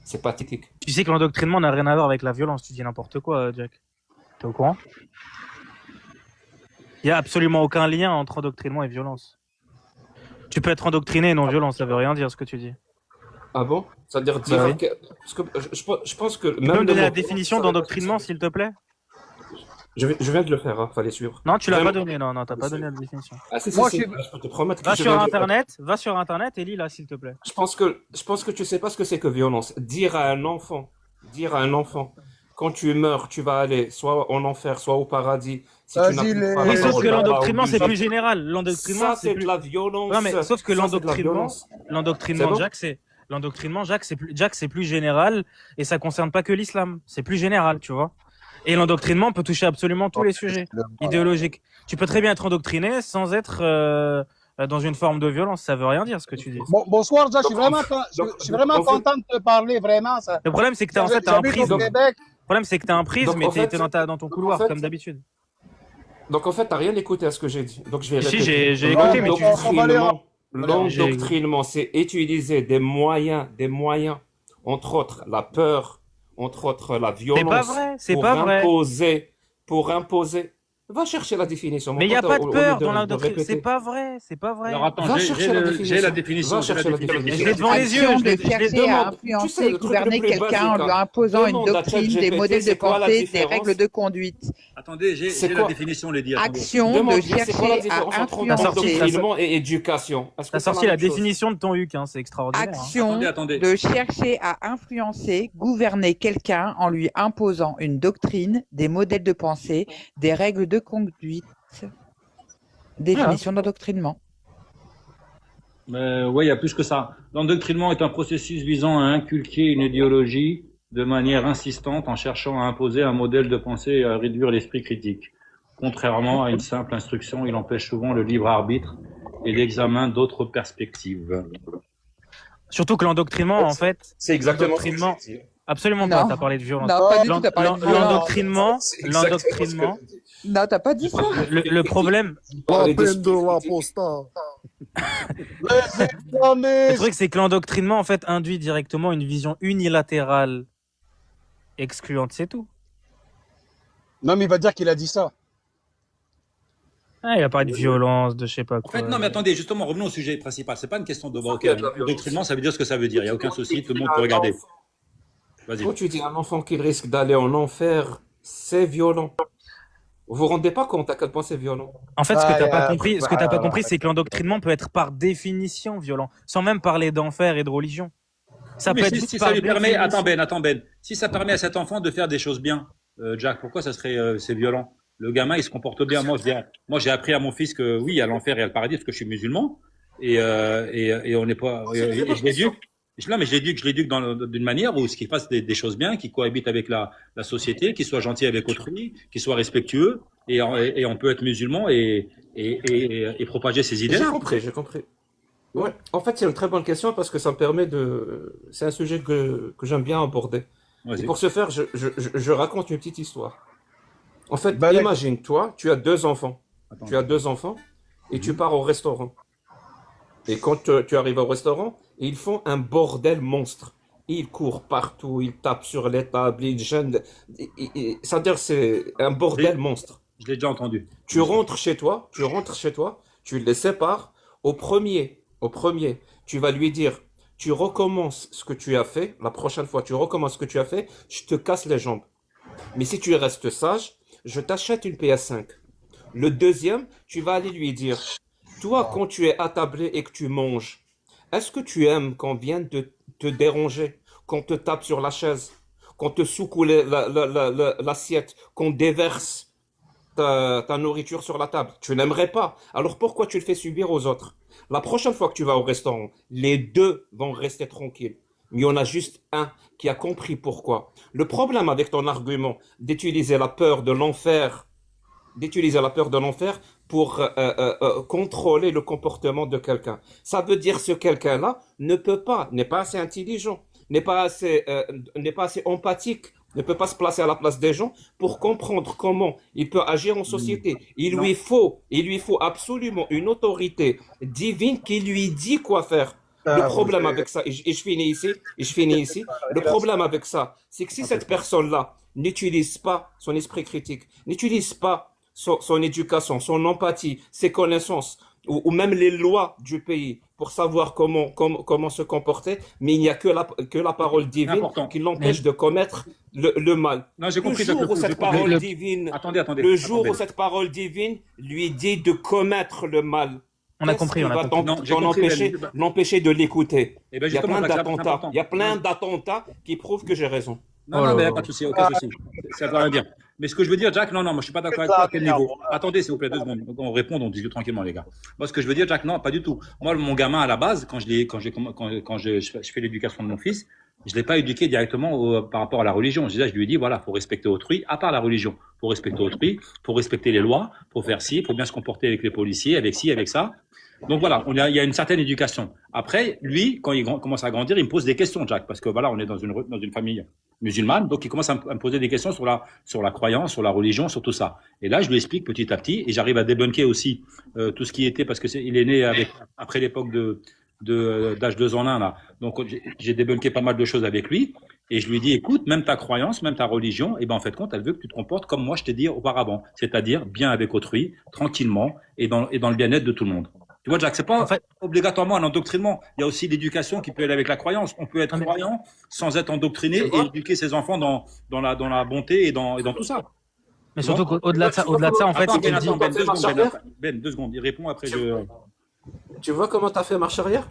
c'est pathétique. Tu sais que l'endoctrinement n'a rien à voir avec la violence. Tu dis n'importe quoi, Jack. T'es au courant? Il n'y a absolument aucun lien entre endoctrinement et violence. Tu peux être endoctriné et non violent, ça veut rien dire ce que tu dis. Ah bon? C'est-à-dire Bah oui. parce que je pense que Tu peux me donner la définition d'endoctrinement, s'il te plaît? Je viens de le faire, hein, fallait suivre. Non, tu l'as pas donné, non, t'as pas donné la définition. Ah, si, Moi, je peux te promettre que Va je sur viens de le faire. Internet et lis-la, s'il te plaît. Je pense que tu sais pas ce que c'est que violence. Dire à un enfant, quand tu meurs, tu vas aller soit en enfer, soit au paradis. Si tu Vas-y, n'appliques les- pas Oui, la sauf parole que d'Allah, l'endoctrinement, c'est obligé. plus général. L'endoctrinement, Ça, c'est c'est plus... de la violence. Ouais, mais sauf que Ça, c'est de la violence. l'endoctrinement, C'est bon Jack, c'est plus général et ça concerne pas que l'islam. C'est plus général, tu vois. Et l'endoctrinement peut toucher absolument tous les sujets idéologiques. Tu peux très bien être endoctriné sans être dans une forme de violence. Ça veut rien dire ce que tu dis. Bonsoir, Jack. Je Donc, suis vraiment en fait- content de te parler, vraiment. Ça. Le problème, c'est que t'as un J'habite au prisme. Québec. Le problème, c'est que t'as un prisme Donc, et en fait- t'es dans ton couloir, en fait- comme d'habitude. Donc en fait, t'as rien écouté à ce que j'ai dit. Donc je vais Si, répéter. j'ai écouté, mais tu... L'endoctrinement, c'est utiliser des moyens, entre autres la peur, entre autres la violence. C'est pas vrai. Pour imposer. Va chercher la définition. Mais il n'y a pas de peur dans l'endoctrinement. l'endoctrinement. C'est pas vrai, c'est pas vrai. Alors attends, Va j'ai chercher la définition. j'ai la définition. Va j'ai la chercher la définition. définition. Je l'ai devant les yeux, Action je l'ai de chercher à demande. influencer, Tu sais, le truc gouverner le plus quelqu'un en basique, lui hein. imposant une Demande à doctrine, des ChatGPT, modèles de c'est quoi la pensée, des différence règles de conduite. Attendez, j'ai C'est la quoi définition, Lady. attendez. Action Demande, de c'est quoi la chercher différence à entre influencer. endoctrinement et éducation? Est-ce que T'as c'est sorti la la même chose définition de ton huc, hein, c'est extraordinaire. hein. Action Attendez. de chercher à influencer, gouverner quelqu'un en lui imposant une doctrine, des modèles de pensée, des règles de conduite. Définition d'endoctrinement. Mais ouais, il y a plus que ça. L'endoctrinement est un processus visant à inculquer une idéologie de manière insistante en cherchant à imposer un modèle de pensée et à réduire l'esprit critique. Contrairement à une simple instruction, il empêche souvent le libre arbitre et l'examen d'autres perspectives. Surtout que l'endoctrinement, en fait, C'est exactement l'endoctrinement, ce que j'ai dit. absolument Non. pas, t'as parlé de violence. Non, pas du tout, t'as parlé de violence. L'endoctrinement, C'est exactement ce que j'ai dit. Non, t'as pas dit ça. le problème, Parler La peine d'esprit de critique. l'apostat. le truc, c'est que l'endoctrinement, en fait, induit directement une vision unilatérale, excluante, c'est tout. Non, mais il va dire qu'il a dit ça. Ah, il a parlé de violence, de je sais pas En quoi. fait, non, mais attendez, justement, revenons au sujet principal. C'est pas une question de bon, ok, Il y a de la violence. l'endoctrinement, ça veut dire ce que ça veut dire. Il n'y a aucun souci, tout le monde peut regarder. Vas-y. Quand tu dis à un enfant qu'il risque d'aller en enfer, c'est violent. Vous vous rendez pas compte à quel point c'est violent. En fait, ce que t'as pas compris, bah, c'est que l'endoctrinement peut être par définition violent, sans même parler d'enfer et de religion. Ça Mais peut être si juste ça par lui permet, définition. attends Ben, si ça permet à cet enfant de faire des choses bien, Jack, pourquoi ça serait c'est violent? Le gamin, il se comporte bien. Moi, j'ai appris à mon fils que oui, il y a l'enfer et il y a le paradis parce que je suis musulman et on n'est pas. Et je l'éduque. Là, mais je l'éduque d'une manière où ce qu'il fasse des choses bien, qu'il cohabite avec la société, qu'il soit gentil avec autrui, qu'il soit respectueux et on peut être musulman et propager ses idées. J'ai compris. Ouais. En fait, c'est une très bonne question parce que ça me permet de. C'est un sujet que j'aime bien aborder. Et Vas-y. pour ce faire, je raconte une petite histoire. En fait, Balek. imagine, toi, tu as deux enfants. Attends. Tu as deux enfants et tu pars au restaurant. Et quand tu arrives au restaurant, ils font un bordel monstre. Ils courent partout, ils tapent sur les tables, ils gênent. C'est-à-dire, c'est un bordel monstre. Je l'ai déjà entendu. Tu rentres chez toi, tu les sépares. Au premier, tu vas lui dire, tu recommences ce que tu as fait. La prochaine fois, tu recommences ce que tu as fait, je te casse les jambes. Mais si tu restes sage, je t'achète une PS5. Le deuxième, tu vas aller lui dire, toi, quand tu es attablé et que tu manges, est-ce que tu aimes qu'on vienne te déranger, qu'on te tape sur la chaise, qu'on te secoue l'assiette, qu'on déverse ta nourriture sur la table? Tu n'aimerais pas. Alors pourquoi tu le fais subir aux autres? La prochaine fois que tu vas au restaurant, les deux vont rester tranquilles. Mais il y en a juste un qui a compris pourquoi. Le problème avec ton argument d'utiliser la peur de l'enfer, pour contrôler le comportement de quelqu'un. Ça veut dire que ce quelqu'un-là n'est pas assez intelligent, n'est pas assez empathique, ne peut pas se placer à la place des gens pour comprendre comment il peut agir en société. Il lui faut absolument une autorité divine qui lui dit quoi faire. Le problème avec ça, et je finis ici, le problème avec ça, c'est que si cette personne-là n'utilise pas son esprit critique, n'utilise pas son éducation, son empathie, ses connaissances, ou même les lois du pays pour savoir comment se comporter, mais il n'y a que la parole C'est divine important. qui l'empêche de commettre le mal. Non, j'ai Le compris. jour où j'ai cette compris. parole divine, Attendez. le jour attendez. où cette parole divine lui dit de commettre le mal, On a qu'est-ce compris, qui on a va compris. Non, j'ai t'en compris, l'empêcher de l'écouter? Et ben Il y a justement, plein Jacques, c'est d'attentats. important. Il y a plein d'attentats qui prouvent que j'ai raison. Non, Oh non, là mais là. pas de souci, aucun souci. Ça va bien. Mais ce que je veux dire, Jack, non, moi je suis pas d'accord avec toi à quel niveau. Attendez, s'il vous plaît, 2 secondes. Donc, on répond, on discute tranquillement, les gars. Moi, ce que je veux dire, Jack, non, pas du tout. Moi, mon gamin, à la base, quand je fais l'éducation de mon fils, je l'ai pas éduqué directement par rapport à la religion. Je lui ai dit, voilà, faut respecter autrui, à part la religion. Faut respecter autrui, faut respecter les lois, faut faire ci, faut bien se comporter avec les policiers, avec ci, avec ça. Donc voilà, il y a une certaine éducation. Après, lui, quand il commence à grandir, il me pose des questions, Jack, parce que voilà, on est dans une famille musulmane, donc il commence à me poser des questions sur la croyance, sur la religion, sur tout ça. Et là, je lui explique petit à petit, et j'arrive à débunker aussi tout ce qui était, parce que il est né après l'époque d'âge 2 en 1 là. Donc j'ai débunké pas mal de choses avec lui, et je lui dis, écoute, même ta croyance, même ta religion, et ben en fait compte, elle veut que tu te comportes comme moi je t'ai dit auparavant, c'est-à-dire bien avec autrui, tranquillement, et dans le bien-être de tout le monde. Tu vois, Jack, c'est pas En fait, obligatoirement un endoctrinement. Il y a aussi l'éducation qui peut aller avec la croyance. On peut être non, mais- croyant sans être endoctriné Tu et vois éduquer ses enfants dans la bonté et dans tout ça. mais Tu vois? surtout qu'au-delà de ça, en fait, Attends, c'est Ben, qu'il dit. attends, Ben, Fais 2 marche secondes, arrière. Ben, 2 secondes. Il répond après. Tu vois comment tu as fait marche arrière?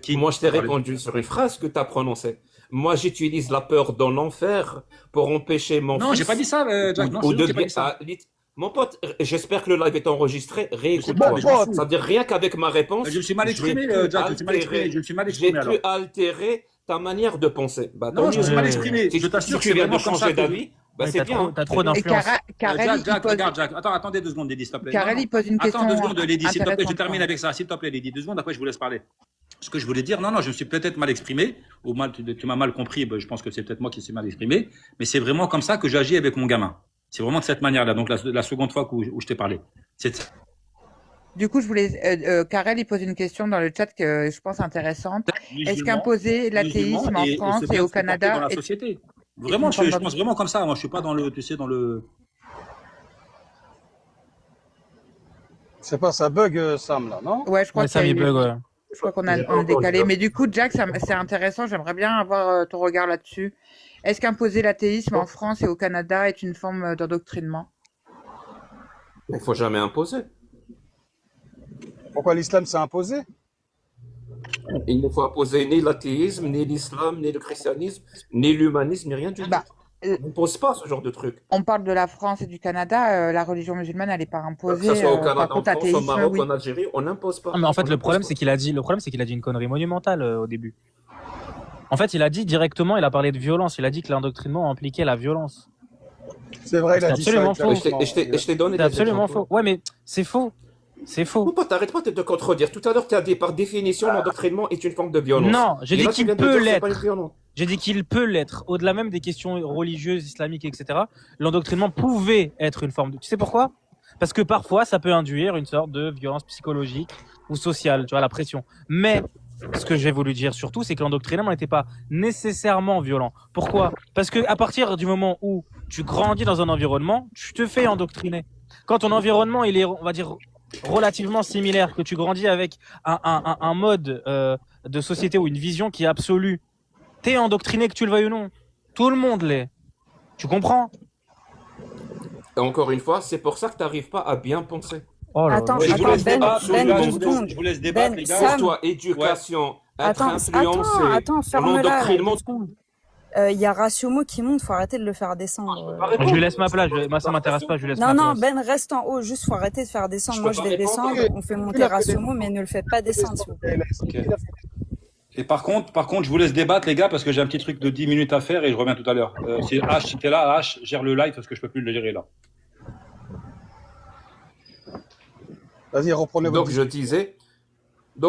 Qui Moi, je t'ai répondu sur une phrase que tu as prononcée. Moi, j'utilise la peur dans l'enfer pour empêcher mon Non, fils j'ai pas dit ça, Jack. Non, ou de j'ai pas dit ça. Mon pote, j'espère que le live est enregistré. Je sais Réécoute-toi. pas, mais je m'en fous. Ça veut dire rien qu'avec ma réponse, Je me suis mal j'ai exprimé, pu Jack. Je me suis mal exprimé. altérer- Je me suis mal j'ai exprimé alors. pu altérer ta manière de penser. Bah, tant Non, je me mieux. suis mal Ouais. exprimé. Si, Je si t'assure que tu c'est viens de vraiment comme ça changer que. d'avis, bah, Ouais, c'est bien. t'as trop Et d'influence. Karel, Jack, il Jack, pose, regarde, Jack. Attendez 2 secondes, Lady, s'il te plaît. Karel, Non, il pose une question Attends 2 secondes, Lady, s'il te plaît. Je intéressante. termine avec ça. S'il te plaît, Lady, 2 secondes. Après, je vous laisse parler. Ce que je voulais dire, non, je me suis peut-être mal exprimé, ou tu m'as mal compris, ben, je pense que c'est peut-être moi qui suis mal exprimé, mais c'est vraiment comme ça que j'agis avec mon gamin. C'est vraiment de cette manière-là, donc la seconde fois où je t'ai parlé. C'est Du coup, je voulais, Karel, il pose une question dans le chat que je pense intéressante. Est-ce musulman, qu'imposer l'athéisme en France se et bien au se comporter Canada dans la est société. une Vraiment, forme je pense vraiment comme ça. Moi, je suis pas dans le, tu sais, dans le. C'est pas ça bug, Sam, là, non? Ouais, je crois Ouais, qu'il ça y a m'y eu- bug, ouais. je crois qu'on a décalé. Mais du coup, Jack, c'est intéressant. J'aimerais bien avoir ton regard là-dessus. Est-ce qu'imposer l'athéisme en France et au Canada est une forme d'endoctrinement? Il faut jamais imposer. Pourquoi l'islam s'est imposé? Il ne faut imposer ni l'athéisme, ni l'islam, ni le christianisme, ni l'humanisme, ni rien du tout. Bah, On n'impose pas ce genre de truc. on parle de la France et du Canada. La religion musulmane, elle n'est pas Que imposée. ce soit au Par Canada, en contre, France, au l'athéisme, Maroc, oui. en Algérie, on n'impose pas. Non, mais en fait, On le n'impose problème, pas. c'est qu'il a dit une connerie monumentale au début. En fait, il a dit directement, il a parlé de violence. Il a dit que l'endoctrinement impliquait la violence. C'est vrai, il a C'est dit ça. absolument faux. Et je t'ai donné C'est des absolument exemples. faux. Ouais, mais c'est faux. C'est Mon faux. pote, t'arrêtes pas de te contredire. Tout à l'heure, tu as dit par définition, l'endoctrinement est une forme de violence. Non, j'ai Et dit là, tu qu'il viens de peut dire que c'est pas une l'être. violence. J'ai dit qu'il peut l'être. Au-delà même des questions religieuses, islamiques, etc., l'endoctrinement pouvait être une forme de... Tu sais pourquoi? Parce que parfois, ça peut induire une sorte de violence psychologique ou sociale, tu vois, la pression. Mais ce que j'ai voulu dire surtout, c'est que l'endoctrinement n'était pas nécessairement violent. Pourquoi? Parce que à partir du moment où tu grandis dans un environnement, tu te fais endoctriner. Quand ton environnement, il est, on va dire, relativement similaire, que tu grandis avec un mode de société ou une vision qui est absolue, t'es endoctriné que tu le veuilles ou non. Tout le monde l'est. Tu comprends? Et encore une fois, c'est pour ça que tu n'arrives pas à bien penser. Oh là Attends, là. je vous attends, laisse Ben, débattre, Ben, je vous 2 laisse- secondes. Je vous laisse débattre, Ben, les gars. Pour Sam, toi, éducation, être attends, influencé, attends, ferme-la. l'endoctrinement. 2 secondes. Il y a Ratiomo qui monte, faut arrêter de le faire descendre. Je lui laisse ma place. Moi, ça m'intéresse pas. Je lui laisse Non, ma non, place. Ben, reste en haut, juste faut arrêter de faire descendre. Je Moi, peux je pas vais répondre. descendre, on fait monter Ratiomo, mais ne le faites pas descendre, s'il vous plaît. Et par contre, je vous laisse débattre, les gars, parce que j'ai un petit truc de 10 minutes à faire et je reviens tout à l'heure. Si H, si t'es là, H, gère le live parce que je peux plus le gérer là. Vas-y, reprenez Donc votre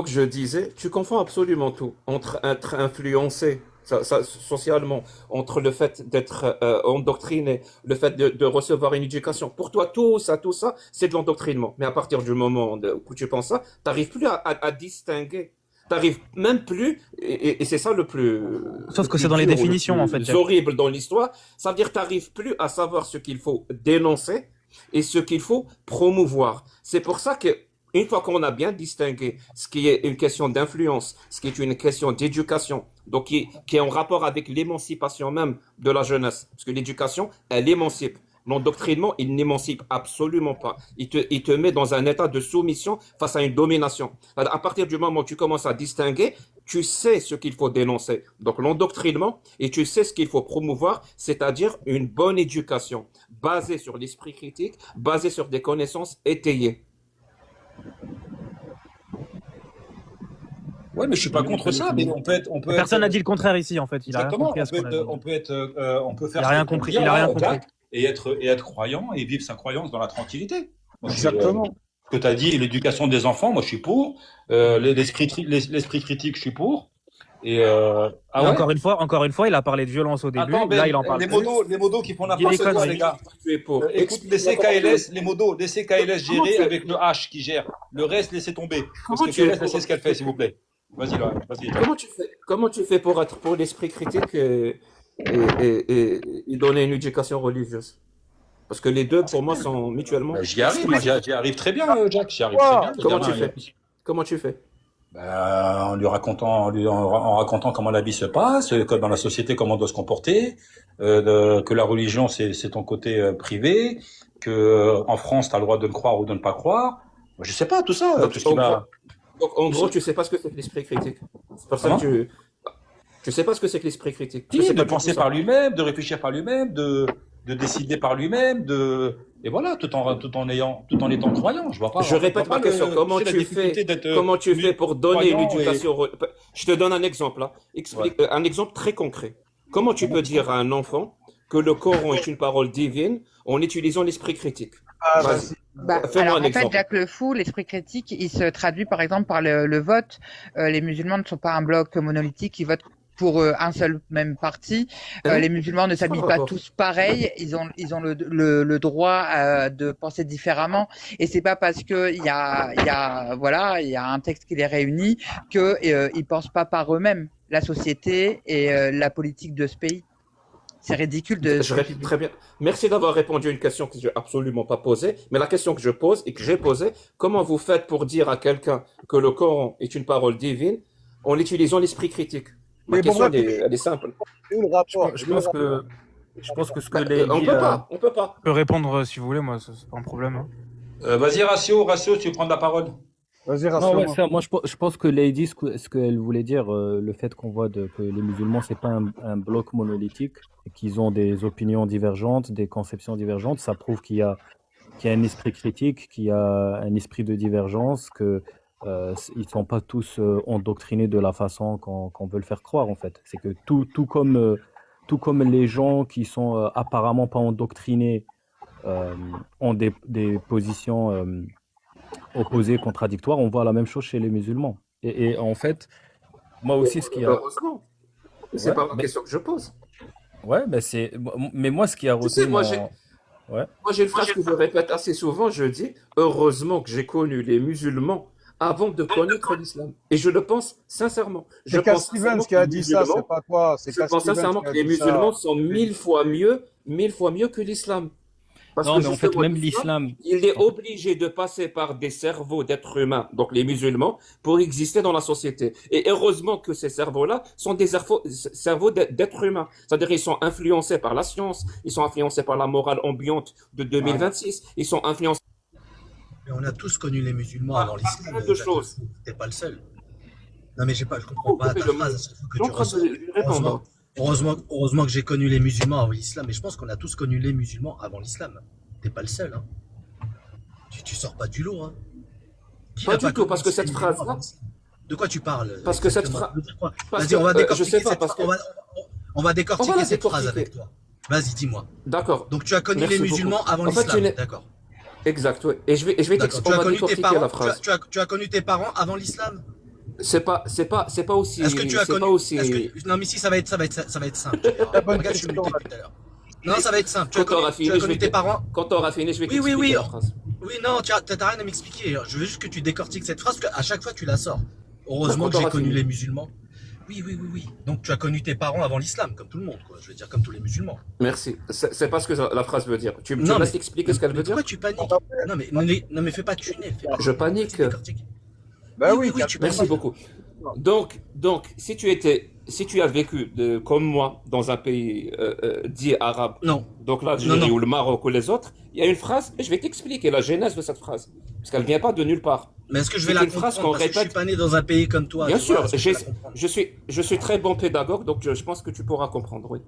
je disais, tu confonds absolument tout entre être influencé socialement, entre le fait d'être endoctriné, le fait de recevoir une éducation. Pour toi, tout ça, c'est de l'endoctrinement. Mais à partir du moment où tu penses ça, tu n'arrives plus à distinguer. T'arrives même plus, et c'est ça le plus, Sauf le que c'est plus dans les dur ou le définitions, en fait, plus Jack. horrible dans l'histoire. Ça veut dire t'arrives plus à savoir ce qu'il faut dénoncer et ce qu'il faut promouvoir. C'est pour ça que une fois qu'on a bien distingué ce qui est une question d'influence, ce qui est une question d'éducation, donc qui est en rapport avec l'émancipation même de la jeunesse, parce que l'éducation, elle émancipe. L'endoctrinement, il n'émancipe absolument pas. Il te met dans un état de soumission face à une domination. À partir du moment où tu commences à distinguer, tu sais ce qu'il faut dénoncer. Donc l'endoctrinement, et tu sais ce qu'il faut promouvoir, c'est-à-dire une bonne éducation, basée sur l'esprit critique, basée sur des connaissances étayées. Ouais, mais je suis pas contre ça, mais on peut Personne n'a être, dit le contraire ici, en fait. Il a rien exactement, compris à ce qu'on a dit. on peut Il faire a ce rien qu'on compris. dit, Il a rien là, compris. Jack, et être croyant et vivre sa croyance dans la tranquillité. Moi, Exactement. ce que tu as dit, l'éducation des enfants, moi je suis pour. L'esprit critique, je suis pour. Et ah Et ouais? encore une fois, il a parlé de violence au début. Attends, Là, Ben, il en parle les plus. modos qui font Dis n'importe des quoi, conneries. les gars. Tu es pour. Écoute, laissez KLS, les modos, laissez KLS Comment gérer tu- avec le H qui gère. Le reste, laissez tomber. Parce Comment que tu- KLS, laissez ce qu'elle fait, s'il vous plaît. Vas-y, là, vas-y. Comment tu fais pour être pour l'esprit critique et donner une éducation religieuse? Parce que les deux, pour moi, sont mutuellement. Ben, j'y arrive, moi, j'y arrive très bien, Jack. J'y arrive très bien. Le Comment gamin, tu fais? Comment tu fais? en lui racontant, en racontant comment la vie se passe, que dans la société comment on doit se comporter, que la religion c'est ton côté privé, que en France t'as le droit de le croire ou de ne pas croire. Je sais pas tout ça, Donc, tout ce qui va. Donc, en gros, tu sais pas ce que c'est que l'esprit critique. C'est pour ça Comment que tu sais pas ce que c'est que l'esprit critique. Tu Si, sais de pas du tout penser ça. par lui-même, de réfléchir par lui-même, de décider par lui-même, et voilà, tout en étant croyant. Je vois pas. Je répète ma question. Comment tu sais, la tu fais, difficulté d'être comment tu fais pour donner une croyant et- éducation Je te donne un exemple, là. Explique, un exemple très concret. Comment tu peux dire à un enfant que le Coran est une parole divine en utilisant l'esprit critique? Ah, Vas-y. vas-y. Bah, Fais-moi alors un en fait, exemple. Jacques Le Fou, l'esprit critique, il se traduit par exemple par le vote. Les musulmans ne sont pas un bloc monolithique qui vote pour un seul même parti. Hein? Les musulmans ne s'habillent Par pas rapport. tous pareil. Ils ont le droit de penser différemment. Et c'est pas parce que il y a un texte qui les réunit que ils pensent pas par eux-mêmes. La société et la politique de ce pays. C'est ridicule de. Je réponds très bien. Merci d'avoir répondu à une question que je n'ai absolument pas posée. Mais la question que je pose et que j'ai posée, comment vous faites pour dire à quelqu'un que le Coran est une parole divine en utilisant l'esprit critique? Ma Mais bon, question, bref, elle est simple. C'est où le rapport? Je pense que ce que les On peut pas, on peut pas. Je peux répondre si vous voulez, moi, c'est pas un problème. Hein. Vas-y, Ratio, tu veux prendre la parole. Vas-y, Non, rassure-moi. ouais, ça, moi je pense que Lady, ce qu'elle voulait dire, le fait qu'on voit que les musulmans, c'est pas un bloc monolithique, et qu'ils ont des opinions divergentes, des conceptions divergentes, ça prouve qu'il y a un esprit critique, qu'il y a un esprit de divergence, que ils sont pas tous endoctrinés de la façon qu'on veut le faire croire en fait. C'est que tout comme les gens qui sont apparemment pas endoctrinés ont des positions opposées, contradictoires, on voit la même chose chez les musulmans. Et en fait, moi aussi, ce qui a... Heureusement. C'est Ouais, pas la mais- question que je pose. Ouais, mais moi, ce qui a Tu sais, retenu moi, Ouais. Moi, j'ai une phrase que je répète assez souvent. Je dis, heureusement que j'ai connu les musulmans avant de connaître l'islam. Et je le pense sincèrement. Je C'est Cat pense Stevens sincèrement qui a que les dit ça, musulmans- c'est pas toi. C'est Je Cat pense Stevens sincèrement qui a que les dit ça. musulmans sont mille fois mieux que l'islam. Parce Non, que mais en fait, justement, même l'islam... il est obligé de passer par des cerveaux d'êtres humains, donc les musulmans, pour exister dans la société. Et heureusement que ces cerveaux-là sont des cerveaux d'êtres humains. C'est-à-dire qu'ils sont influencés par la science, ils sont influencés par la morale ambiante de 2026, ils sont influencés Mais on a tous connu les musulmans par avant l'islam. plein de choses. T'es pas le seul. Non mais je comprends pas ta Le- phrase à chaque fois que Je suis en tu train ressors. de lui répondre. Heureusement que j'ai connu les musulmans avant l'islam, mais je pense qu'on a tous connu les musulmans avant l'islam. T'es pas le seul, hein. Tu sors pas du lot, hein. Qui Pas n'a du tout, connu parce que les cette musulmans phrase-là- avant l'islam? De quoi tu parles? Parce que cette exactement? phrase- Ça veut dire quoi? Parce Vas-y, on va que, décortiquer je sais pas, cette parce phrase. que- On va décortiquer On va la cette phrase décortiquer. avec toi. Vas-y, dis-moi. D'accord, Donc tu as connu Merci les musulmans beaucoup. avant En fait, tu l'islam, n'es- d'accord. exact, oui. Et je vais D'accord. on Tu as va connu tes décortiquer parents, la phrase. tu as connu tes parents avant l'islam? C'est pas aussi, Est-ce que tu as c'est connu pas aussi. Non mais si ça va être simple. La bonne Regarde, je suis question, muté là. tout à l'heure. Non, ça va être simple. Quand t'auras fini, tu as je connu vais tes te- parents. Quand t'auras fini, je vais Oui, t'expliquer oui. la phrase. Oui, non, t'as rien à m'expliquer. Je veux juste que tu décortiques cette phrase, parce qu'à chaque fois tu la sors. Heureusement que D'accord, j'ai connu Rafini. les musulmans. Oui, oui, oui, oui. Donc tu as connu tes parents avant l'islam, comme tout le monde, quoi. Je veux dire, comme tous les musulmans. Merci. C'est pas ce que la phrase veut dire. Tu me Non, laisses mais, expliquer ce qu'elle mais veut dire? pourquoi tu paniques? Non, mais fais pas de tunnel. Je Vas-y, panique. décortique. Bah Oui, oui, oui, oui, tu Merci paniques. beaucoup. Donc, si tu as vécu comme moi dans un pays dit arabe, Non, donc non, l'Algérie non. ou le Maroc ou les autres, il y a une phrase, et je vais t'expliquer la genèse de cette phrase, parce qu'elle vient pas de nulle part. Mais est-ce que je vais C'est la une phrase comprendre qu'on parce que je suis répète. pas né dans un pays comme toi, Bien tu vois, sûr, est-ce que je vais la comprendre? je suis très bon pédagogue, donc je pense que tu pourras comprendre, oui.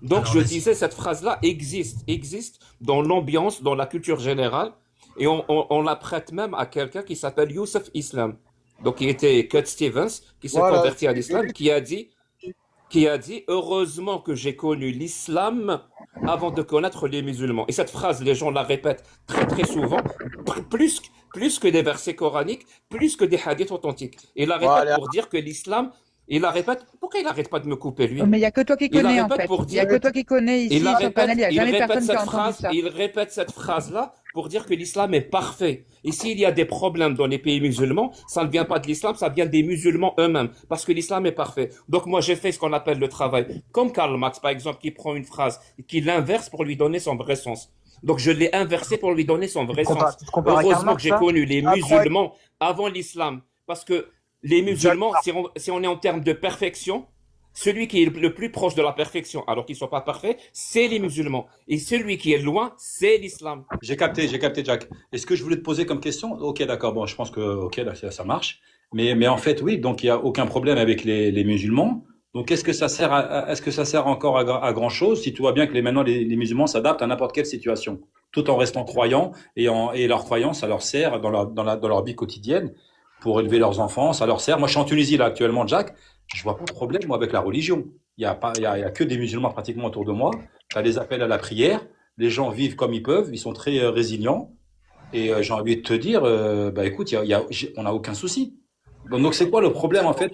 Donc Alors je vas-y. disais, cette phrase-là existe dans l'ambiance, dans la culture générale, et on la prête même à quelqu'un qui s'appelle Youssef Islam. Donc il était Cut Stevens, qui s'est voilà. converti à l'islam, qui a dit, heureusement que j'ai connu l'islam avant de connaître les musulmans. Et cette phrase, les gens la répètent très très souvent, plus que des versets coraniques, plus que des hadiths authentiques. Et la répète Voilà. pour dire que l'islam, il la répète, pourquoi il n'arrête pas de me couper lui? Mais il y a que toi qui Il la connais en répète fait. pour Il y a dire, que toi qui connais ici il la sur le panel. Il n'y a il jamais répète personne qui cette a entendu phrase, ça. il répète cette phrase-là pour dire que l'islam est parfait. Et s'il y a des problèmes dans les pays musulmans, ça ne vient pas de l'islam, ça vient des musulmans eux-mêmes, parce que l'islam est parfait. Donc moi, j'ai fait ce qu'on appelle le travail. Comme Karl Marx, par exemple, qui prend une phrase, qui l'inverse pour lui donner son vrai sens. Donc je l'ai inversé pour lui donner son vrai sens. Tu te compares à Karl Heureusement que Marx, j'ai là? connu les Incroyable. musulmans avant l'islam, parce que les musulmans, si on est en termes de perfection, celui qui est le plus proche de la perfection, alors qu'ils ne sont pas parfaits, c'est les musulmans. Et celui qui est loin, c'est l'islam. J'ai capté, Jack. Et ce que je voulais te poser comme question, ok, d'accord, bon, je pense que, ok, là, ça marche. Mais en fait, oui, donc il n'y a aucun problème avec les musulmans. Donc, est-ce que ça sert encore à grand chose si tu vois bien que maintenant les musulmans s'adaptent à n'importe quelle situation, tout en restant croyants et leur croyance, ça leur sert dans leur vie quotidienne pour élever leurs enfants, ça leur sert. Moi, je suis en Tunisie là actuellement, Jack. Je vois pas de problème moi avec la religion. Il y a pas, il y a que des musulmans pratiquement autour de moi. Tu as des appels à la prière. Les gens vivent comme ils peuvent. Ils sont très résilients. Et j'ai envie de te dire, bah écoute, on n'a aucun souci. Donc c'est quoi le problème en fait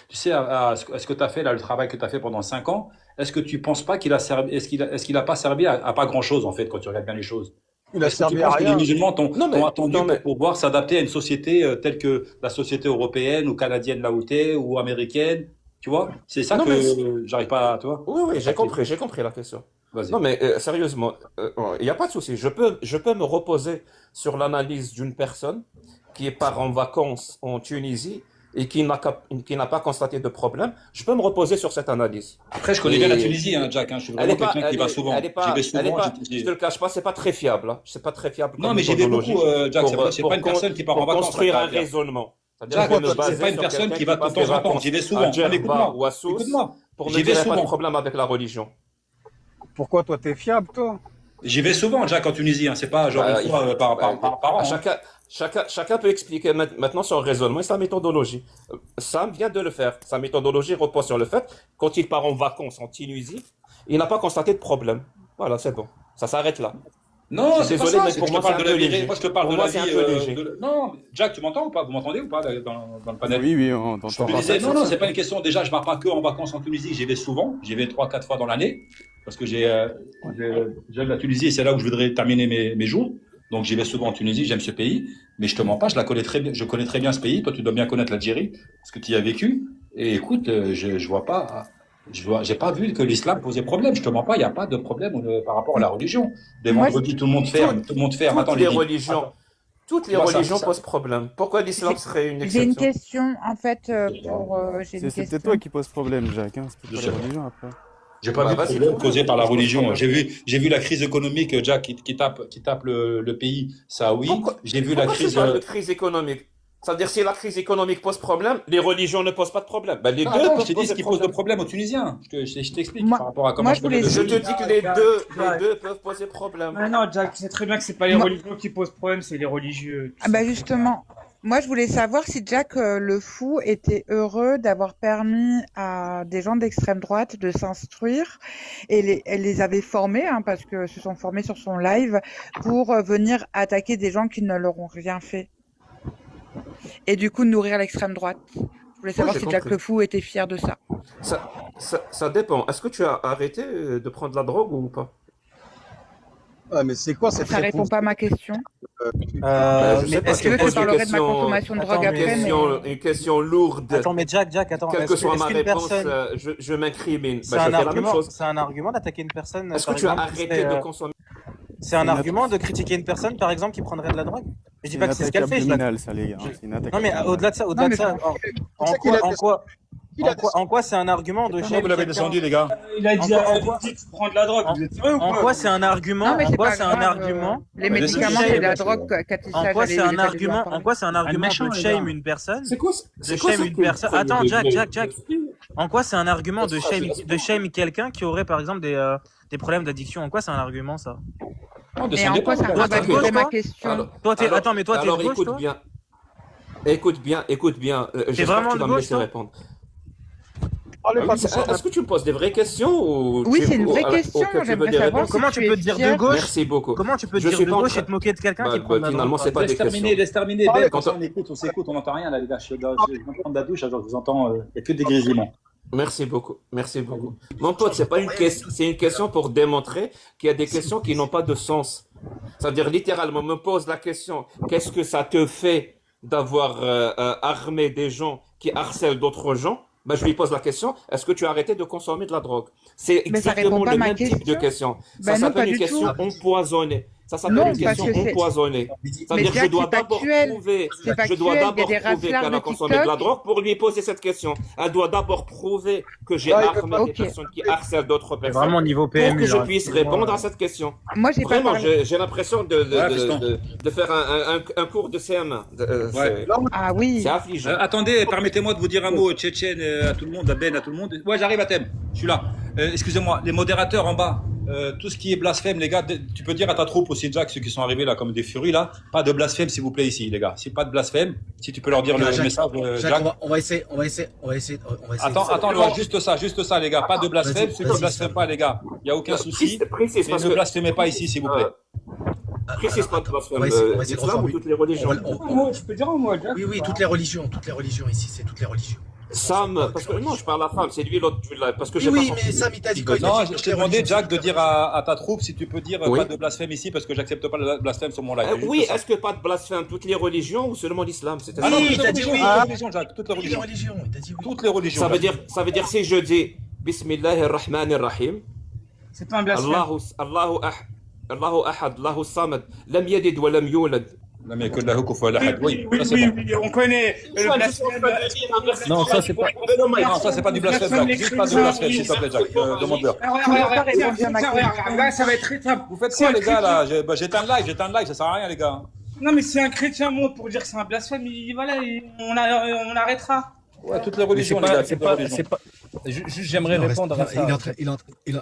tu sais, à ce que tu as fait là, le travail que tu as fait pendant 5 ans, est-ce que tu penses pas qu'il a servi, est-ce qu'il a pas servi à pas grand chose en fait quand tu regardes bien les choses? Il a Est-ce que tu servi à penses que les rien. musulmans t'ont attendu non, mais, pour pouvoir s'adapter à une société telle que la société européenne ou canadienne là où t'es ou américaine? Tu vois? C'est ça non, que mais, j'arrive pas à, tu vois? oui, j'ai capter. compris la question. Vas-y. Non, mais sérieusement, il n'y a pas de souci. Je peux me reposer sur l'analyse d'une personne qui part en vacances en Tunisie et qui n'a pas constaté de problème. Je peux me reposer sur cette analyse. Après, je connais bien la Et Tunisie, hein, Jack. Hein. Je suis elle vraiment est pas, quelqu'un qui va souvent. elle est J'y pas, vais elle est souvent. pas, je te le cache pas, c'est pas très fiable. Hein. C'est pas très fiable Non, comme mais j'y vais méthodologie beaucoup, Jack. C'est pour pas une personne qui part en pour vacances. construire ça, un veut dire. raisonnement. C'est-à-dire, Jack, je vais me c'est baser pas une sur personne quelqu'un qui va de passe temps des en temps. vacances J'y vais à souvent. Non, mais Djerba écoute-moi. ou à Sousse Écoute-moi. pour me J'y vais dire qu'il n'y a pas de souvent. problème avec la religion. Pourquoi toi t'es fiable, toi? J'y vais souvent, Jack, en Tunisie. Hein. C'est pas genre une Il fois faut, par an. Hein. chacun peut expliquer maintenant son raisonnement et sa méthodologie. Sam vient de le faire. Sa méthodologie repose sur le fait, quand il part en vacances en Tunisie, il n'a pas constaté de problème. Voilà, c'est bon. Ça s'arrête là. Non, Je c'est suis pas désolé, ça. mais C'est pour que je moi, te c'est parle un de la peu vie. léger. Moi, je te parle Pour de moi, la c'est vie. un peu léger. Non, Jack, tu m'entends ou pas? Vous m'entendez ou pas dans le panel? Oui, oui, on Je t'entend. te disais, non, c'est pas une question. Déjà, je pars pas que en vacances en Tunisie. J'y vais souvent. J'y vais 3-4 fois dans l'année parce que j'aime la Tunisie et c'est là où je voudrais terminer mes jours. Donc, j'y vais souvent en Tunisie. J'aime ce pays, mais je te mens pas. Je connais très bien ce pays. Toi, tu dois bien connaître l'Algérie parce que tu y as vécu. Et écoute, je vois pas. J'ai pas vu que l'islam posait problème. Je te mens pas. Il n'y a pas de problème par rapport à la religion. Les Moi, vendredis, tout le monde ferme. Tout le monde ferme. Attends, Toutes les les religions, toutes les moi, religions posent problème. Pourquoi l'islam serait une j'ai une exception? question en fait j'ai une C'est peut-être question. toi qui pose problème, Jacques. Hein. C'est Je peut-être sais pas pas. la religion après. J'ai pas Bah, vu de vas-y, problème trouve causé par la je pose religion. problème. J'ai vu la crise économique, Jack, qui tape le pays. Ça, oui. Pourquoi, J'ai vu la pourquoi tu crise. parles de crise économique? C'est-à-dire, si la crise économique pose problème, les religions ne posent pas de problème. Ben, les Non, deux attends, je peuvent t'ai dit ce poser qui pose de problème. problème aux Tunisiens. Je t'explique Moi- par rapport à comment moi, je je connais voulais- le Je te pays. dis que les deux peuvent poser problème. Ah non, Jack, c'est très bien que c'est pas les Moi- religions qui posent problème, c'est les religieux. Ah bah justement, moi je voulais savoir si Jack le Fou était heureux d'avoir permis à des gens d'extrême droite de s'instruire et elle les avait formés, hein, parce que se sont formés sur son live pour venir attaquer des gens qui ne leur ont rien fait. Et du coup nourrir l'extrême droite. Je voulais savoir j'ai si Jack compris. le Fou était fier de ça. Ça dépend. Est-ce que tu as arrêté de prendre la drogue ou pas? Ah, mais c'est quoi cette Ça répond réponse? pas à ma question. Je sais pas, est-ce Tu veux je que je pose une parlerai de ma question, consommation de drogue Attends, après, mais... une question lourde. Attends, mais Jack, attends. Quelle que soit ma est-ce qu'une réponse, personne, je m'incrimine. c'est Bah, je un fais la même argument, chose. c'est un argument d'attaquer une personne, Est-ce par que tu as exemple, qui arrêté serait, de consommer? c'est un une argument de critiquer une personne, par exemple, qui prendrait de la drogue? Je dis C'est pas une que c'est ce attaque qu'elle fait. abdominale, ça, les gars. je- C'est une attaque Non, mais abdominale. au-delà de ça, Non, mais en C'est qu'il a en quoi c'est un argument de Pourquoi shame vous l'avez quelqu'un? descendu, les gars? Il a dit, En quoi- tu prends de la drogue, vous êtes sérieux ou En quoi? quoi c'est un argument? Non, mais En c'est quoi pas c'est un grave. argument? Les Bah, médicaments, laissez-le c'est de la shame, drogue. Quand il En s'agit quoi d'aller- c'est un d'aller lui en argument? parler. En quoi c'est un argument méchant, de les shame gars. une personne? C'est quoi, De shame une personne. Attends, Jack. En quoi c'est un argument de shame quelqu'un qui aurait par exemple des problèmes d'addiction? En quoi c'est un argument ça? Non, Et descendez en quoi pas, ça vous pouvez t'es de rebaptise gauche, ma toi question? Toi t'es attends mais toi t'es de alors gauche écoute toi? bien. Écoute bien. J'espère vraiment que tu de vas me gauche, laisser toi répondre. Parlez pas Oui, tout ça. est-ce que tu me poses des vraies questions ou Oui, c'est une vraie auxquelles question. tu veux J'aimerais des savoir réponses? si Comment tu tu peux es te dire fier. de gauche? Merci beaucoup. Comment tu peux te Je dire suis de pas en gauche train- et te moquer de quelqu'un qui prend de la finalement, drogue? c'est pas des Laisse terminer, questions. laisse terminer. Parlez, Ben, comme quand ça, on s'écoute, on n'entend rien, là, les gars. Je viens de prendre la douche, alors je vous entends, il n'y a que des grésillements. Merci beaucoup. Mon pote, c'est pas une question, c'est une question pour démontrer qu'il y a des questions qui n'ont pas de sens. C'est-à-dire, littéralement, on me pose la question, qu'est-ce que ça te fait d'avoir armé des gens qui harcèlent d'autres gens? Ben, je lui pose la question, est-ce que tu as arrêté de consommer de la drogue? C'est Mais ça exactement répond pas à le ma même type de question. question. Ben Ça non, s'appelle pas une du question tout. empoisonnée. Ça s'appelle Non, une question parce que c'est- empoisonnée. Mais C'est-à-dire, je Jack, dois c'est d'abord factuel. prouver, C'est je dois factuel. Il y a d'abord des prouver raflards qu'elle de a consommé de la TikTok. drogue pour lui poser cette question. Elle doit d'abord prouver que j'ai Ouais, il peut armé pas- des Ok. personnes qui harcèlent d'autres C'est personnes vraiment niveau pour PMU que je là. puisse répondre à cette question. Moi, j'ai pas Vraiment, parlé. j'ai l'impression Ouais, fiston. de faire un cours de CM1. Ouais. Ah oui. C'est affligeant. Attendez, permettez-moi de vous dire un mot tchétchène à tout le monde, à Ben, à tout le monde. Ouais, j'arrive à thème, je suis là. Excusez-moi, les modérateurs en bas, tout ce qui est blasphème, les gars, tu peux dire à ta troupe aussi, Jack, ceux qui sont arrivés là comme des furies là, pas de blasphème s'il vous plaît ici, les gars. Si pas de blasphème, si tu peux leur dire le Jacques, message, Jacques, Jack. on va essayer. Attends, Laurent, juste ça, les gars. Pas de blasphème, Vas-y, ceux qui vas-y, ne blasphèment pas, les gars. Il n'y a aucun souci. Précise, Mais parce ne que blasphémez pas ici, s'il vous plaît. précise pas de on blasphème. va essayer de L'islam ou reformuler. toutes les religions. Moi, je peux dire un mot, Jack. Oui, toutes les religions ici, c'est toutes les religions. Sam, parce que non, je parle à femme, c'est lui l'autre, parce que j'ai Oui, pas mais compris. Sam, il t'a dit quoi? Il Non, t'a dit je toutes t'ai les demandé, religions, Jack, de dire à ta troupe si tu peux dire Oui. pas de blasphème ici parce que j'accepte pas le blasphème sur mon live. Juste Oui, ça. est-ce que pas de blasphème toutes les religions ou seulement l'islam? Ah non, Oui, toutes il les t'a dit religions, oui. toutes les religions, Jack, toutes les toutes les religions. religions, il t'a dit oui. Toutes les religions. Ça veut dire si je dis Bismillahir-Rahmanir-Rahim, C'est pas un blasphème. Allahu ahad, Allahu samad, lam yalid wa lam yulad. Non, mais que de la hukouf à la Oui, had. Oui, oui, ça c'est oui, bon. oui, on connaît le blasphème. Non, ça, c'est pas- Non, ça c'est pas du blasphème, Jack. Juste pas de blasphème, s'il te plaît, Jack. Demande-leur. Regarde, ça va être très simple. Vous faites quoi, les gars, là? J'éteins le live, ça sert à rien, les gars. Non, mais si un chrétien monte pour dire que c'est un blasphème, voilà, on arrêtera. Ouais, toutes les Mais c'est religions, les pas, gars, c'est toutes les pas, religions. c'est pas. Juste, j'aimerais répondre à ça.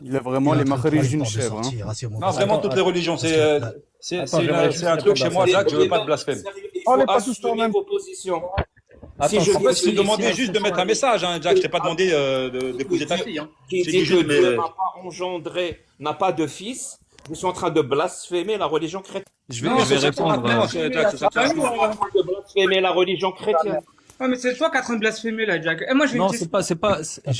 Il a vraiment les macharis d'une chèvre. Hein. Non, vraiment toutes les religions. C'est un truc chez moi, Jack, je veux pas de blasphème. Il On faut n'est pas tous assumer en même. vos positions. Attends, Si je En fait, dis je t'ai demandé juste de mettre un message, hein, Jack. Je t'ai pas demandé d'épouser ta fille. Hein. qui J'ai dit dit juste, que Dieu mais- n'a pas engendré, n'a pas de fils, vous êtes en train de blasphémer la religion chrétienne. Je Non, vais c'est ça, répondre. maintenant, Jack, c'est ça. Ah, Vous êtes en train de blasphémer la religion chrétienne. Ouais, mais c'est toi qui es en train de blasphémer là, Jack. Et moi, j'ai une Non, question. c'est pas.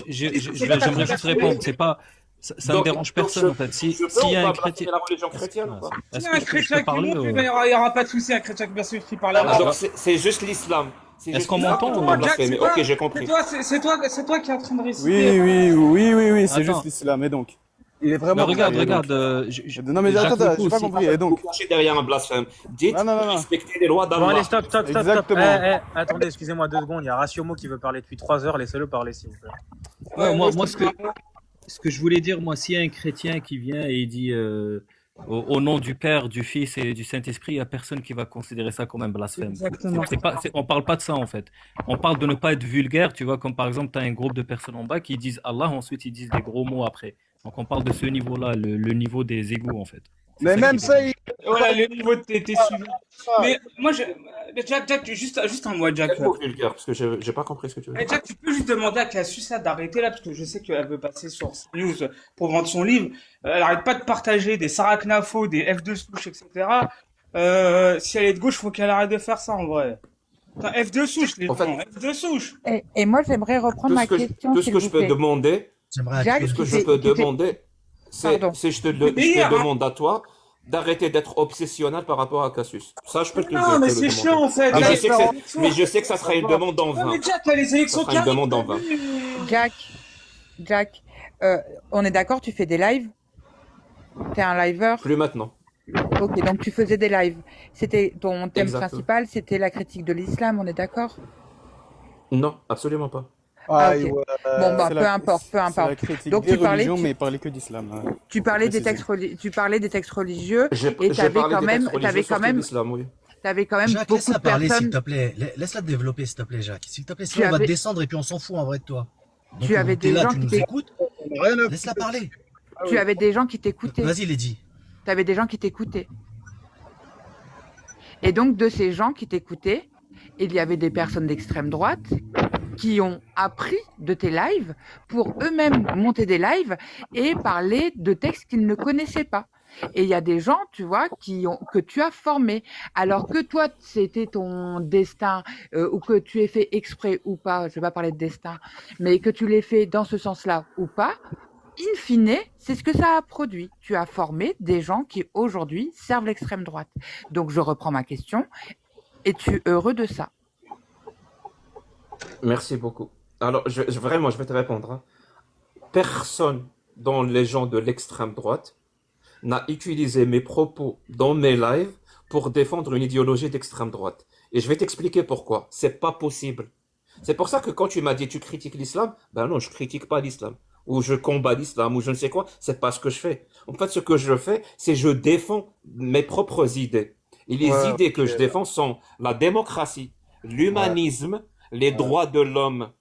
J'aimerais juste répondre. C'est pas. Ça ne Donc- dérange donc personne je- en fait. Je peux S'il y a ou un pas chrétien. blasphémer la religion chrétienne ou pas? Si Est-ce un que je chrétien peux qui parler monte, il y aura pas de souci, un chrétien qui blasphéme qui parle Ah, là. donc c'est juste l'islam. C'est Est-ce juste qu'on l'islam m'entend qui ou doit pas, Jack, blasphémer. c'est toi- Ok, j'ai compris. C'est toi qui es en train de réciter. Oui, c'est Attends. juste l'islam. Et donc? Il est Mais vraiment. regarde, Et donc Non, mais Jacques attends, Lecoux j'ai pas aussi. compris. Et donc? Vous cachez derrière un blasphème. Dites, Non. respectez les lois Bon allez, d'Allah. stop. Exactement. Attendez, excusez-moi 2 secondes. Il y a Ratiomo qui veut parler depuis 3 heures. Laissez-le parler, s'il vous plaît. Ouais, moi, ce que je voulais dire, moi, s'il y a un chrétien qui vient et il dit au nom du Père, du Fils et du Saint-Esprit, il n'y a personne qui va considérer ça comme un blasphème. Exactement. On parle pas de ça en fait. On parle de ne pas être vulgaire, tu vois, comme par exemple, tu as un groupe de personnes en bas qui disent Allah, ensuite ils disent des gros mots après. Donc on parle de ce niveau-là, le niveau des égos en fait. C'est Mais ça même qui est ça, bien. Voilà, le niveau de tes suivis. Mais moi, Jack, juste un mot, Jack. Quel mot vulgaire, parce que j'ai pas compris ce que tu veux Eh, dire. Jack, tu peux juste demander à Cassius d'arrêter là, parce que je sais qu'elle veut passer sur News pour vendre son livre. Elle arrête pas de partager des Sarah Knafo, des F2 souche, etc. Si elle est de gauche, faut qu'elle arrête de faire ça en vrai. Putain, F2 souche, les En fait- gens, F2 souche. Et moi, j'aimerais reprendre ma question, Tout ce s'il que vous je peux plaît. demander, Jacques, tout ce que qui je fait- peux qui fait- demander, Pardon. c'est je te Hier, hein. demande à toi d'arrêter d'être obsessionnel par rapport à Cassius. Ça, je peux te Non, le, mais te le c'est demander. chiant en fait. Mais Là, je sais que c'est- mais je sais que ça sera une demande en Ouais, vain. mais Jack, il y a les Ça élections sera qui une arrivent. demande en vain. Jack, on est d'accord, tu fais des lives? T'es un liver? Plus maintenant. Ok, donc tu faisais des lives. C'était ton thème Exactement. principal, c'était la critique de l'islam, on est d'accord? Non, absolument pas. Ah, Aïe, ok. ouais. Bon, bah, C'est peu la- importe, peu C'est la importe. critique Donc des tu parlais, religions, tu, mais parler que d'islam. tu parlais des Préciser. textes, tu parlais des textes religieux J'ai et j'ai parlé des textes t'avais religieux quand sur même, l'islam, oui. t'avais quand même Jacques, beaucoup laisse-la de parler, s'il personnes. te plaît. Laisse-la développer, s'il te plaît, Jacques. S'il te plaît, Tu sinon on va te avais, descendre et puis on s'en fout en vrai de toi. Donc tu avais t'es des là, gens tu qui nous écoutes. Rien à Laisse-la parler. tu avais des gens qui t'écoutaient. Vas-y, Lady. T'avais des gens qui t'écoutaient. Et donc, de ces gens qui t'écoutaient, il y avait des personnes d'extrême droite qui ont appris de tes lives pour eux-mêmes monter des lives et parler de textes qu'ils ne connaissaient pas. Et il y a des gens, tu vois, que tu as formés. Alors que toi, c'était ton destin, ou que tu aies fait exprès ou pas, je vais pas parler de destin, mais que tu l'aies fait dans ce sens-là ou pas, in fine, c'est ce que ça a produit. Tu as formé des gens qui aujourd'hui servent l'extrême droite. Donc je reprends ma question. Es-tu heureux de ça? Merci beaucoup. Alors, vraiment, je vais te répondre, hein. Personne dans les gens de l'extrême droite n'a utilisé mes propos dans mes lives pour défendre une idéologie d'extrême droite. Et je vais t'expliquer pourquoi. C'est pas possible. C'est pour ça que quand tu m'as dit tu critiques l'islam, ben non, je critique pas l'islam. Ou je combats l'islam, ou je ne sais quoi. C'est pas ce que je fais. En fait, ce que je fais, c'est je défends mes propres idées. Et les Ouais, idées que ok. je défends sont la démocratie, l'humanisme, les Ouais. droits de l'homme.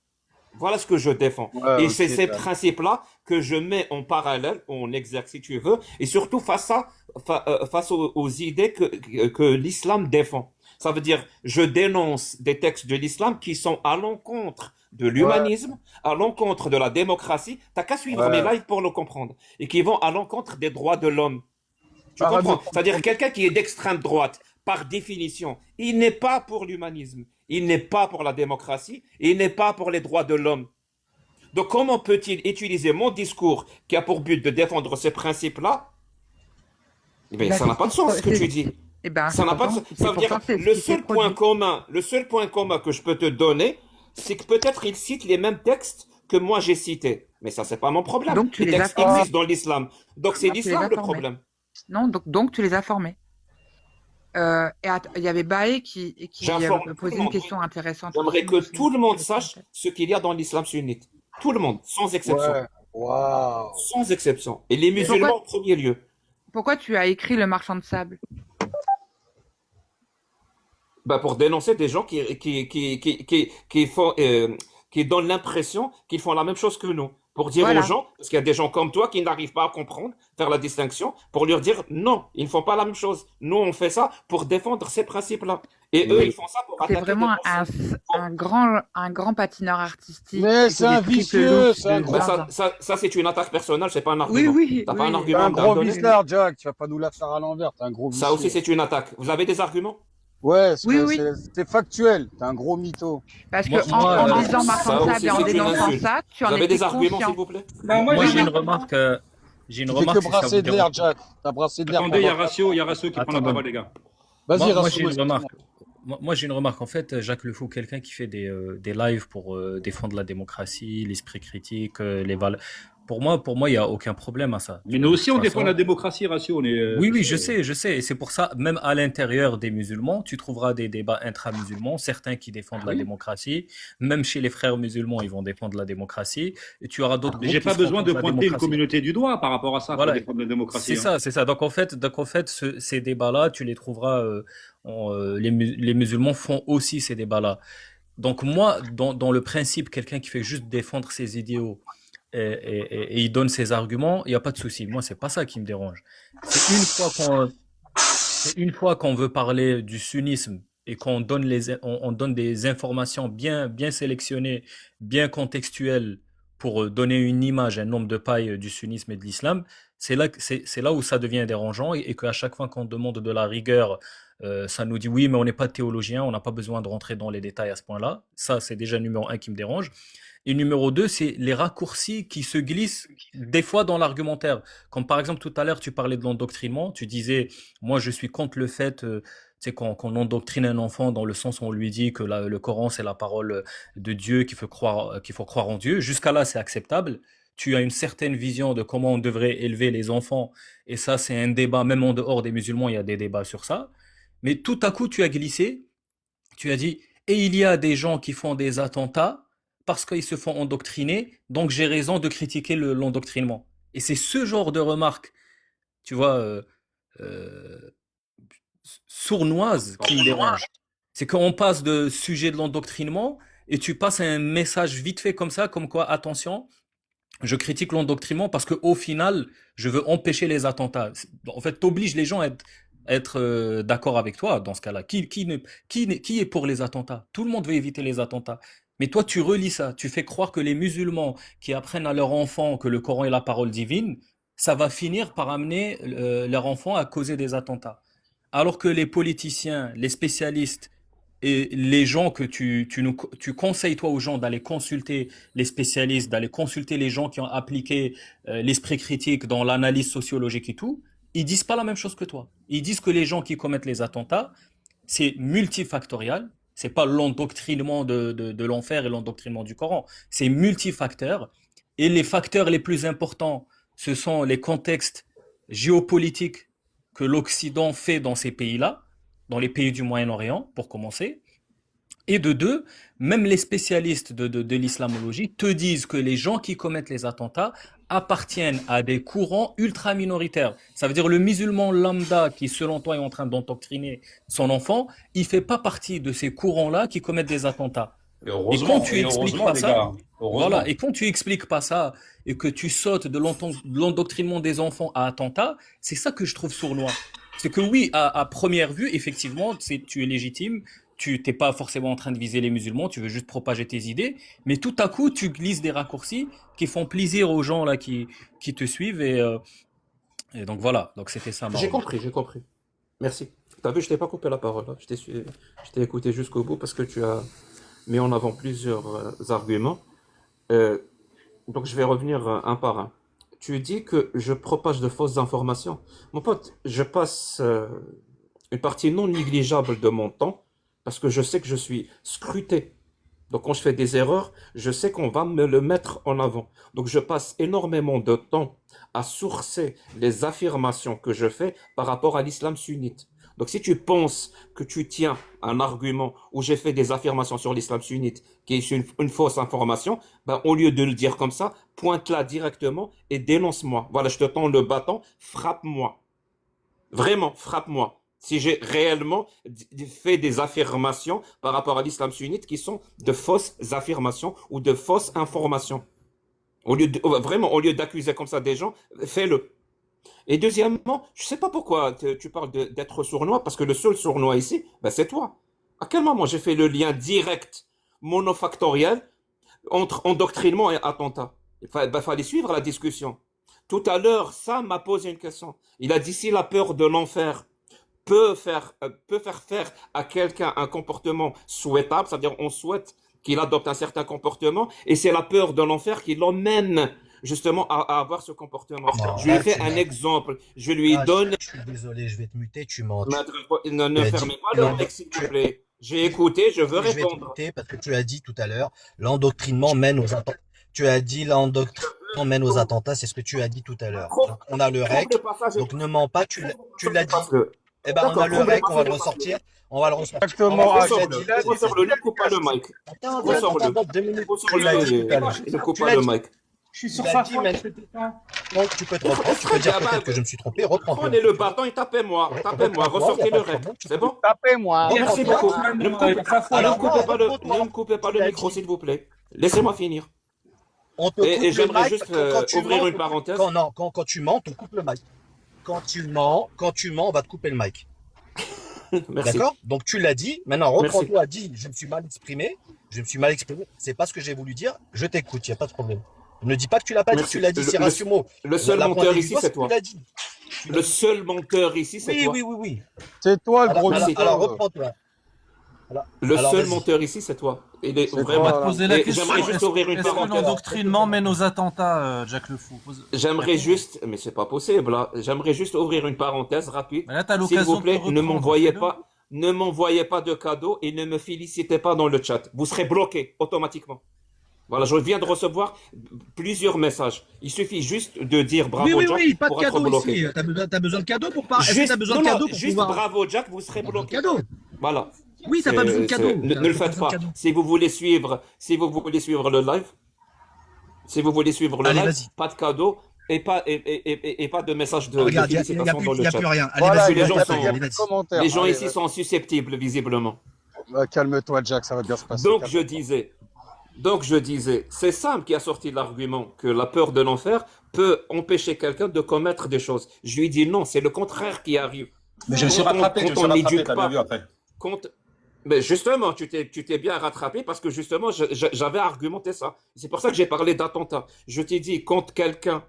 Voilà ce que je défends. Ouais, Et ok, c'est ces Jack. principes-là que je mets en parallèle, ou en exergue si tu veux, et surtout face aux idées que l'islam défend. Ça veut dire, je dénonce des textes de l'islam qui sont à l'encontre de Ouais, l'humanisme, à l'encontre de la démocratie. T'as qu'à suivre mes ouais. lives pour le comprendre. Et qui vont à l'encontre des droits de l'homme. Tu Arrête de comprends? C'est-à-dire confondre. quelqu'un qui est d'extrême droite, par définition, il n'est pas pour l'humanisme, il n'est pas pour la démocratie, et il n'est pas pour les droits de l'homme. Donc comment peut-il utiliser mon discours qui a pour but de défendre ces principes-là? Mais Bah, ça n'a pas de sens ce que tu dis. Eh ben, Ça n'a pas de sens. Ça veut dire le seul point commun que je peux te donner, c'est que peut-être il cite les mêmes textes que moi j'ai cités. Mais ça, c'est pas mon problème. Donc tu Les les as textes formés. existent dans l'islam. Donc c'est Donc tu les l'islam as le formés. problème. Non, donc tu les as formés. Il y avait Baé qui J'informe tout le posait une monde. question intéressante. J'aimerais que tout le monde sache ce qu'il y a dans l'islam sunnite. Tout le monde, sans exception. Ouais. Waouh. Sans exception. Et les musulmans en premier lieu. Pourquoi tu as écrit Le Marchand de Sable? Bah, pour dénoncer des gens qui donnent l'impression qu'ils font la même chose que nous. Pour dire Voilà. aux gens, parce qu'il y a des gens comme toi qui n'arrivent pas à comprendre, faire la distinction, pour leur dire non, ils ne font pas la même chose. Nous, on fait ça pour défendre ces principes-là. Et eux, ils font ça pour C'est attaquer vraiment des personnes. un grand patineur artistique. Mais qui c'est fait un des triple vicieux, loops c'est un de gros. Bah, zinzin. ça c'est une attaque personnelle, c'est pas un Oui, argument. oui, T'as pas un oui. T'es argument un à gros donner. vissard, Jack. Tu vas pas nous la faire à l'envers. T'es un gros Ça aussi, vicieux. c'est une attaque. Vous avez des arguments? Ouais, Oui, oui. c'est factuel. T'es un gros mytho. Parce que Moi, en disant ça Marchand de aussi, Sable et en c'est une dénonçant insulte. ça, tu Vous en avez étais des arguments, conscient. s'il vous plaît? Bah, moi, Moi, j'ai j'ai une remarque. J'ai une Tu fais remarque que si ça vous brasser de l'air, dérange. Jack. T'as brassé de l'air. Attendez, il y a Ratio qui prend la Attends, parole, les gars. Vas-y, Moi, Rassou, j'ai une excuse-moi. remarque. Moi, j'ai une remarque. En fait, Jacques Le Fou, quelqu'un qui fait des lives pour défendre la démocratie, l'esprit critique, les valeurs. Pour moi, il n'y a aucun problème à ça. Mais nous aussi, De on toute défend façon. la démocratie, Ratio. On est, Oui, je sais. Et c'est pour ça, même à l'intérieur des musulmans, tu trouveras des débats intra-musulmans, certains qui défendent la Oui. démocratie. Même chez les frères musulmans, ils vont défendre la démocratie. Et tu auras d'autres Mais groupes j'ai qui pas seront besoin de contre la pointer une démocratie. communauté du doigt par rapport à ça Voilà. pour défendre la démocratie. hein. C'est ça. Donc en fait, ces débats-là, tu les trouveras. Les musulmans font aussi ces débats-là. Donc moi, dans le principe, quelqu'un qui fait juste défendre ses idéaux et il donne ses arguments, il n'y a pas de souci. Moi, c'est pas ça qui me dérange. C'est une fois qu'on veut parler du sunnisme et qu'on donne on donne des informations bien sélectionnées, bien contextuelles pour donner une image, un nombre de paille du sunnisme et de l'islam, c'est là où ça devient dérangeant et qu'à chaque fois qu'on demande de la rigueur, ça nous dit oui, mais on n'est pas théologien, on n'a pas besoin de rentrer dans les détails à ce point-là. Ça, c'est déjà numéro un qui me dérange. Et numéro 2, c'est les raccourcis qui se glissent des fois dans l'argumentaire. Comme par exemple, tout à l'heure, tu parlais de l'endoctrinement. Tu disais, moi, je suis contre le fait, tu sais, qu'on endoctrine un enfant dans le sens où on lui dit que le Coran, c'est la parole de Dieu, qu'il faut croire en Dieu. Jusqu'à là, c'est acceptable. Tu as une certaine vision de comment on devrait élever les enfants. Et ça, c'est un débat, même en dehors des musulmans, il y a des débats sur ça. Mais tout à coup, tu as glissé. Tu as dit, et il y a des gens qui font des attentats parce qu'ils se font endoctriner, donc j'ai raison de critiquer l'endoctrinement. Et c'est ce genre de remarque, tu vois, euh, sournoise qui me dérange. C'est qu'on passe de sujet de l'endoctrinement et tu passes un message vite fait comme ça, comme quoi, attention, je critique l'endoctrinement parce qu'au final, je veux empêcher les attentats. En fait, t'obliges les gens à être d'accord avec toi dans ce cas-là. Qui est pour les attentats? Tout le monde veut éviter les attentats. Mais toi, tu relis ça. Tu fais croire que les musulmans qui apprennent à leurs enfants que le Coran est la parole divine, ça va finir par amener leurs enfants à causer des attentats. Alors que les politiciens, les spécialistes et les gens que tu conseilles toi aux gens d'aller consulter les spécialistes, d'aller consulter les gens qui ont appliqué l'esprit critique dans l'analyse sociologique et tout, ils disent pas la même chose que toi. Ils disent que les gens qui commettent les attentats, c'est multifactoriel. C'est pas l'endoctrinement de l'enfer et l'endoctrinement du Coran. C'est multifacteur. Et les facteurs les plus importants, ce sont les contextes géopolitiques que l'Occident fait dans ces pays-là, dans les pays du Moyen-Orient, pour commencer. Et de deux, même les spécialistes de l'islamologie te disent que les gens qui commettent les attentats appartiennent à des courants ultra minoritaires. Ça veut dire le musulman lambda qui, selon toi, est en train d'endoctriner son enfant, il fait pas partie de ces courants-là qui commettent des attentats. Et quand tu expliques pas ça, voilà, et quand tu expliques pas ça et que tu sautes de l'endoctrinement des enfants à attentat, c'est ça que je trouve sournois. C'est que oui, à première vue, effectivement, tu es légitime, tu t'es pas forcément en train de viser les musulmans, tu veux juste propager tes idées, mais tout à coup, tu glisses des raccourcis qui font plaisir aux gens là qui te suivent et donc voilà, donc c'était ça. J'ai compris. Merci. T'as vu, je t'ai pas coupé la parole, là. Je t'ai écouté jusqu'au bout parce que tu as mis en avant plusieurs arguments. Donc je vais revenir un par un. Tu dis que je propage de fausses informations. Mon pote, je passe une partie non négligeable de mon temps parce que je sais que je suis scruté. Donc quand je fais des erreurs, je sais qu'on va me le mettre en avant. Donc je passe énormément de temps à sourcer les affirmations que je fais par rapport à l'islam sunnite. Donc si tu penses que tu tiens un argument où j'ai fait des affirmations sur l'islam sunnite qui est une fausse information, ben, au lieu de le dire comme ça, pointe-la directement et dénonce-moi. Voilà, je te tends le bâton, frappe-moi. Vraiment, frappe-moi. Si j'ai réellement fait des affirmations par rapport à l'islam sunnite qui sont de fausses affirmations ou de fausses informations. Vraiment, au lieu d'accuser comme ça des gens, fais-le. Et deuxièmement, je sais pas pourquoi tu parles d'être sournois, parce que le seul sournois ici, ben c'est toi. À quel moment j'ai fait le lien direct, monofactoriel, entre endoctrinement et attentat? Il fallait suivre la discussion. Tout à l'heure, Sam m'a posé une question. Il a dit si la peur de l'enfer peut faire à quelqu'un un comportement souhaitable, c'est-à-dire on souhaite qu'il adopte un certain comportement, et c'est la peur de l'enfer qui l'emmène justement à avoir ce comportement. Non, je lui ai fait un exemple. Je lui donne. Je suis désolé, je vais te muter, tu mens. Ne fermez pas le mec, s'il vous plaît. J'ai écouté, je veux Je vais te répondre. muter parce que tu as dit tout à l'heure, l'endoctrinement mène aux attentats. Tu as dit l'endoctrinement mène aux attentats, c'est ce que tu as dit tout à l'heure. Donc, on a le rec, donc ne mens pas, tu l'as dit. Eh ben, on a le rec, on va le ressortir. On va le ressortir. Exactement. Ressors-le, ne coupe pas le mic. Ressors-le. Ne coupe pas le mic. Je suis sur sa faute, Donc, tu peux te reprendre, tu peux dire peut-être que je me suis trompé, reprends. Prenez le bâton et tapez-moi, ressortez le rec. C'est bon? Tapez-moi. Merci beaucoup. Ne me coupez pas le micro, s'il vous plaît. Laissez-moi finir. Et j'aimerais juste ouvrir une parenthèse. Quand tu mens, on coupe le mic. Quand tu mens, on va te couper le mic. Merci. D'accord? Donc tu l'as dit. Maintenant, reprends-toi, dis, je me suis mal exprimé. C'est pas ce que j'ai voulu dire. Je t'écoute, il n'y a pas de problème. Ne dis pas que tu l'as pas dit, tu l'as dit, c'est Rassimo. Le seul menteur ici, c'est toi. Le seul menteur ici, c'est toi. Oui. C'est toi le gros Alors reprends-toi. Le Alors, seul vas-y. menteur ici, c'est toi. Il est C'est vraiment. toi, là. Poser la Et question, j'aimerais juste ouvrir une est-ce que parenthèse. l'endoctrinement mène aux attentats, Jack le Fou? J'aimerais juste, mais c'est pas possible là. J'aimerais juste ouvrir une parenthèse rapide. Mais là, t'as S'il l'occasion vous plaît, de te ne reprendre, m'envoyez fais-le. pas, ne m'envoyez pas de cadeaux et ne me félicitez pas dans le chat. Vous serez bloqué automatiquement. Voilà, je viens de recevoir plusieurs messages. Il suffit juste de dire bravo Oui, oui, Jack oui, pas de pour être cadeau bloqué. ici. T'as besoin de cadeau pour pas. Est-ce que Juste, t'as besoin non, de non, cadeau pour juste pouvoir. bravo Jack, vous serez Pas besoin de bloqué. cadeau. Voilà. Oui, t'as pas besoin de cadeau. Ne le faites pas. Si vous voulez suivre le live, Allez, live, vas-y. pas de cadeau et pas de message de Regarde, il n'y a, félicitations dans plus, le y a chat. plus rien. Allez, Voilà, vas-y, les il gens n'y a, sont- y a allez, plus de vas-y. commentaires. Les gens Allez, ici sont susceptibles visiblement. calme-toi, Jack, ça va bien se passer. Donc Calme-toi. je disais, c'est Sam qui a sorti l'argument que la peur de l'enfer peut empêcher quelqu'un de commettre des choses. Je lui dis non, c'est le contraire qui arrive. Mais je me suis Quand on- rattrapé, quand je me on suis rattrapé, n'éduque t'as pas- bien vu après. Mais justement, tu t'es bien rattrapé parce que justement, j'avais argumenté ça. C'est pour ça que j'ai parlé d'attentat. Je t'ai dit, quand quelqu'un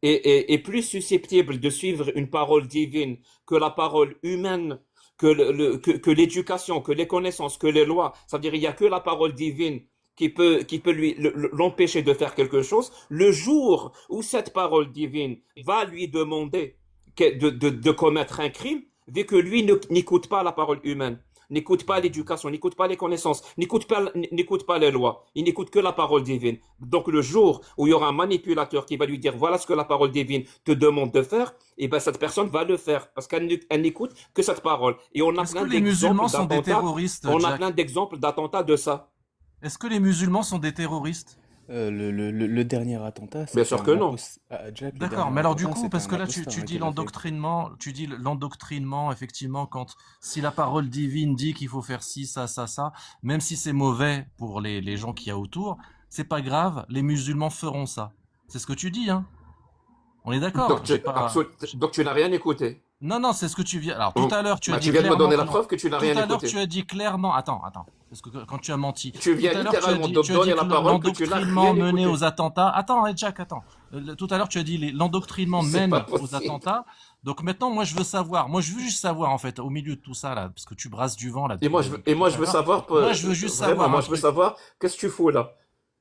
est plus susceptible de suivre une parole divine que la parole humaine, que l'éducation, que les connaissances, que les lois, ça veut dire il n'y a que la parole divine qui peut l'empêcher de faire quelque chose. Le jour où cette parole divine va lui demander de commettre un crime, vu que lui n'écoute pas la parole humaine, n'écoute pas l'éducation, n'écoute pas les connaissances, n'écoute pas les lois, il n'écoute que la parole divine. Donc le jour où il y aura un manipulateur qui va lui dire voilà ce que la parole divine te demande de faire, et ben cette personne va le faire parce qu'elle n'écoute que cette parole. Et on a Est-ce plein que les musulmans d'exemples sont des d'attentats. terroristes, On a Jack? plein d'exemples d'attentats de ça. Est-ce que les musulmans sont des terroristes? Le dernier attentat, Bien sûr que non. Jack, le D'accord, dernier mais alors du attentat, coup, c'était parce un que là imposteur, tu hein, dis qui l'a fait. l'endoctrinement, effectivement, quand si la parole divine dit qu'il faut faire ci, ça, même si c'est mauvais pour les gens qu'il y a autour, c'est pas grave, les musulmans feront ça. C'est ce que tu dis, hein? On est d'accord? Donc tu n'as rien écouté. Non, c'est ce que tu viens. Alors tout à l'heure, tu as dit viens de me donner la clairement preuve que tu n'as rien Tout à l'heure, écouté. tu as dit clairement. Attends. Parce que quand tu as menti. Tu viens Tout à l'heure, tu as littéralement dit- de tu as donner dit la que parole que tu n'as l'endoctrinement rien mené écouté. aux attentats. Attends, Jack, attends. Tout à l'heure, tu as dit l'endoctrinement C'est mène pas aux possible. attentats. Donc maintenant, moi, je veux savoir. Moi, je veux juste savoir, en fait, au milieu de tout ça, là, parce que tu brasses du vent, là. Et moi, je veux savoir. Moi, je veux juste vraiment, savoir moi, un je veux truc. savoir qu'est-ce que tu fous là.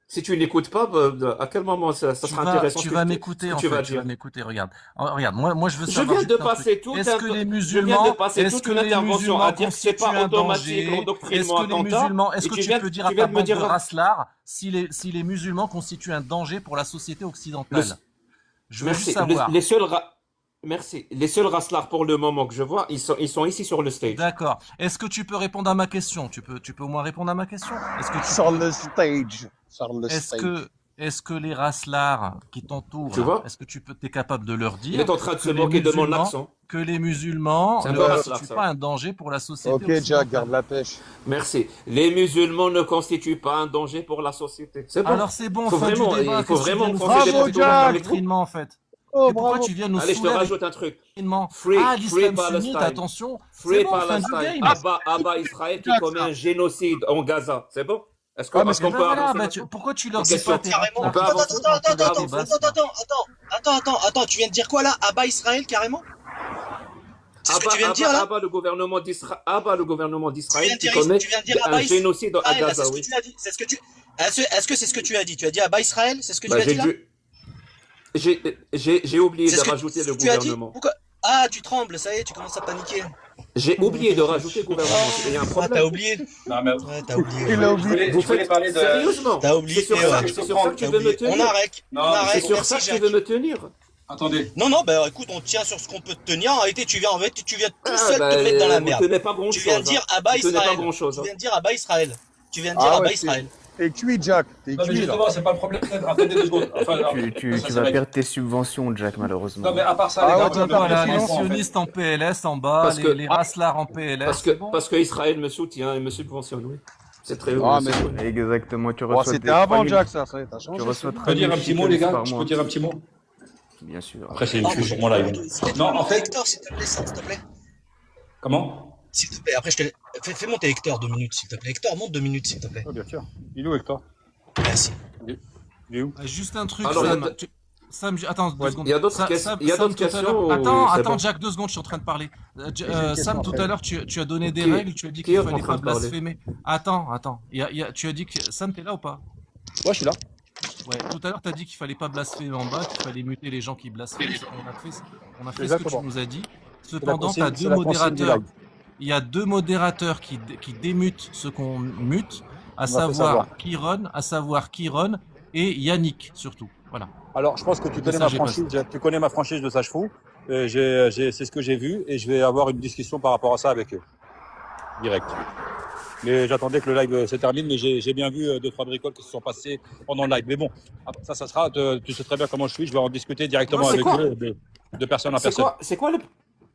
Si tu n'écoutes pas, à quel moment ça sera intéressant Tu ce que vas tu- m'écouter, ce que en tu vas fait. Tu vas dire. m'écouter. Regarde. Regarde. Moi, je veux Je savoir. viens de juste un passer truc. tout Est-ce un que temps- les je viens musulmans, de passer est-ce toute que une les intervention musulmans à dire que c'est pas constituent un automatique danger? l'endoctrinement Est-ce que les attentat. musulmans, est-ce Et que tu tu viens- peux dire à tu viens ta de me bande de dire- raslards si les musulmans constituent un danger pour la société occidentale? Je veux Merci. juste savoir. Merci. Les seuls raslards pour le moment que je vois, ils sont ici sur le stage. D'accord. Est-ce que tu peux répondre à ma question? Tu peux au moins répondre à ma question? Sur le stage. Sur le stage. Est-ce que les raslards qui t'entourent, Tu vois est-ce que t'es capable de leur dire Il est en train de que se les moquer de mon musulmans- accent. que les musulmans C'est un ne bon raslard, constituent ça. pas un danger pour la société Ok, occidentale? Jack, garde la pêche. Merci. Les musulmans ne constituent pas un danger pour la société. C'est bon. Alors c'est bon, Faut fin du vraiment- débat. il faut Qu'est-ce que tu vraiment viens nous enfoncer faire les chier couteaux dans avec les l'endoctrinement, en fait? Oh, Et pourquoi bravo. tu viens nous Allez, je te saouler avec rajoute un truc. l'endoctrinement? Free L'islam Palestine. sunnite, attention. Free C'est bon, fin du Palestine. game. Abba Israël qui commet un génocide en Gaza. C'est bon? Est-ce qu'on Ah, mais est-ce c'est qu'on Ben peut voilà, avancer bah, maintenant pourquoi tu leur Une dis question. pas tes Carrément. On peut raslards? avancer. Attends, tu viens de dire quoi là? Abba Israël carrément? C'est ce que tu viens de dire là? Abba, le gouvernement d'Israël Tu qui viens de commet dire Abba un génocide à Israël, là, Gaza, c'est ce que oui. tu as dit. C'est ce que tu. Est-ce que c'est ce que tu as dit? Tu as dit Abba Israël? C'est ce que tu Bah, as dit là? j'ai oublié C'est de ce que rajouter le tu as dit? gouvernement. Pourquoi? Ah, tu trembles, ça y est, tu commences à paniquer. J'ai oublié de rajouter le gouvernement. Il y a un Ah, problème. t'as oublié? Non, mais Ouais, t'as oublié. Il a oublié. Vous je voulais faites parler de. sérieusement. T'as oublié, C'est sur ouais. ça, c'est sur ça que tu T'as veux me oublié. tenir. On arrête. Non, On mais C'est arrête. sur Merci, ça que tu Jacques. veux me tenir. Attendez. Non, bah écoute, on tient sur ce qu'on peut te tenir. En réalité, tu viens tout Ah, seul bah, te mettre dans la vous merde. tenez pas grand Tu chose. viens de dire Abba Vous tenez pas Israël. grand chose. Tu viens de dire Abba Israël. Tu viens de dire Ah Abba ouais, Israël. t'es cuit, Jack. T'es Non, mais cuit, là. justement, c'est pas le problème. Attendez 2 secondes. Enfin, alors, Tu ça, c'est vas vrai. perdre tes subventions, Jack, malheureusement. Non, mais à part ça, Ah les ouais, gars, tu vas on peut perdre pas Voilà, les les répondre, en fait. sionistes en PLS en bas, Parce que- les raslards en PLS. c'est bon. Parce que Israël me soutient et me subventionne, oui. C'est très Ah, c'est mais- cool. Exactement, tu Bon, reçois c'était des avant, 3000 Jack, ça. Ça y est, t'as Tu changé. reçois Je peux dire un petit mot, les gars? Je peux dire un petit mot? Bien sûr. Après, c'est sur mon live. Non, en fait. Hector, s'il te plaît, s'il te plaît. Comment? S'il te plaît, après je te fais monter Hector 2 minutes, s'il te plaît. Hector, monte 2 minutes, s'il te plaît. Oh, bien sûr. Il est où, Hector? Merci. Il est où? Juste un truc, Alors, Sam. Sam, attends, deux Ouais, secondes. il y a d'autres il y a d'autres Tout à questions l'heure. ou Attends, c'est bon? Jack, 2 secondes, je suis en train de parler. J'ai une question Sam, tout après. à l'heure, tu as donné des Qui, règles, tu as dit qui qu'il est en fallait train pas de parler? blasphémer. Attends. Tu as dit que. Sam, t'es là ou pas? Ouais, je suis là. Ouais, tout à l'heure, tu as dit qu'il fallait pas blasphémer en bas, qu'il fallait muter les gens qui blasphèment. On a fait ce que tu Exactement. nous as dit. C'est la Cependant, tu as consigne, c'est la consigne du live. Il y a 2 modérateurs qui démutent ce qu'on mute, à On m'a fait savoir. savoir Kiron et Yannick, surtout. Voilà. Alors, je pense que tu Le connais ma message est passé. franchise. Tu connais ma franchise de Sage Fou. C'est ce que j'ai vu et je vais avoir une discussion par rapport à ça avec eux. Direct. Mais j'attendais que le live se termine, mais j'ai bien vu 2-3 bricoles qui se sont passées pendant le live. Mais bon, ça sera. Tu sais très bien comment je suis. Je vais en discuter directement Non, c'est avec quoi? eux, de personne à C'est personne. quoi,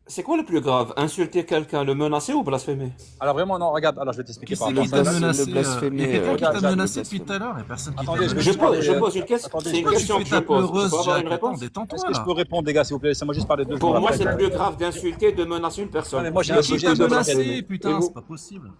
c'est quoi le plus grave? Insulter quelqu'un, le menacer ou blasphémer? Alors vraiment, non, regarde. Alors je vais t'expliquer Qui par c'est rapport qui à t'a ça. Le menacé? Il y a blasphémer, quelqu'un qui t'a regarde, menacé le depuis tout à l'heure, il y a personne qui t'a Attendez, je vais menacé. juste parler. Je pose une question. Attendez, C'est une Pourquoi tu question fais que ta je pose. Je pleureuse, peux avoir Jack? une Attends, réponse? détends-toi Est-ce que je là. peux répondre, les gars, s'il vous plaît? Laissez-moi juste parler 2 Pour secondes moi, après. c'est plus grave d'insulter, de menacer une Non, personne. mais moi, j'ai Mais qui D'insulter t'a ou de menacé, blasphémer. Et putain, vous? c'est pas possible.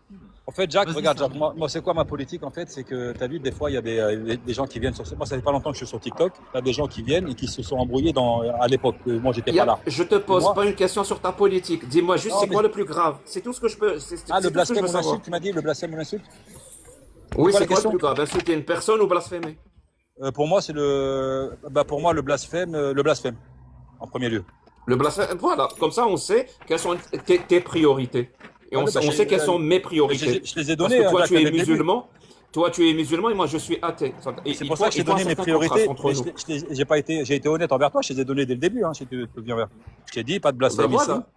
En fait, Jack, Vas-y, regarde, Sam. Jack, moi c'est quoi ma politique en fait? C'est que tu as vu, des fois, il y a des gens qui viennent sur. Moi, ça fait pas longtemps que je suis sur TikTok. Tu as des gens qui viennent et qui se sont embrouillés à l'époque. Moi, j'étais pas là. Je te Et pose moi, pas une question sur ta politique. Dis-moi juste non, c'est mais. quoi le plus grave. C'est tout ce que je peux. C'est Le tout ce que je blasphème veux ou l'insulte, savoir. tu m'as dit? Le blasphème ou l'insulte? C'est Oui, quoi la c'est quoi le question? plus grave? Insulter une personne ou blasphémer? Pour moi, c'est pour moi, le blasphème, en premier lieu. Le blasphème. Voilà. Comme ça, on sait quelles sont tes priorités. Et Ouais, on sait quelles sont mes je priorités. les ai Parce données, que toi, Jack, tu es dès le début. musulman. Toi, tu es musulman et moi, je suis athée. Et C'est pour ça que je t'ai il faut un donné mes certain contraste priorités. entre Mais nous. j'ai été honnête envers toi. Je les ai données dès le début. Hein, si tu te souviens bien. Je t'ai dit pas de Ben blasphème ici. voilà.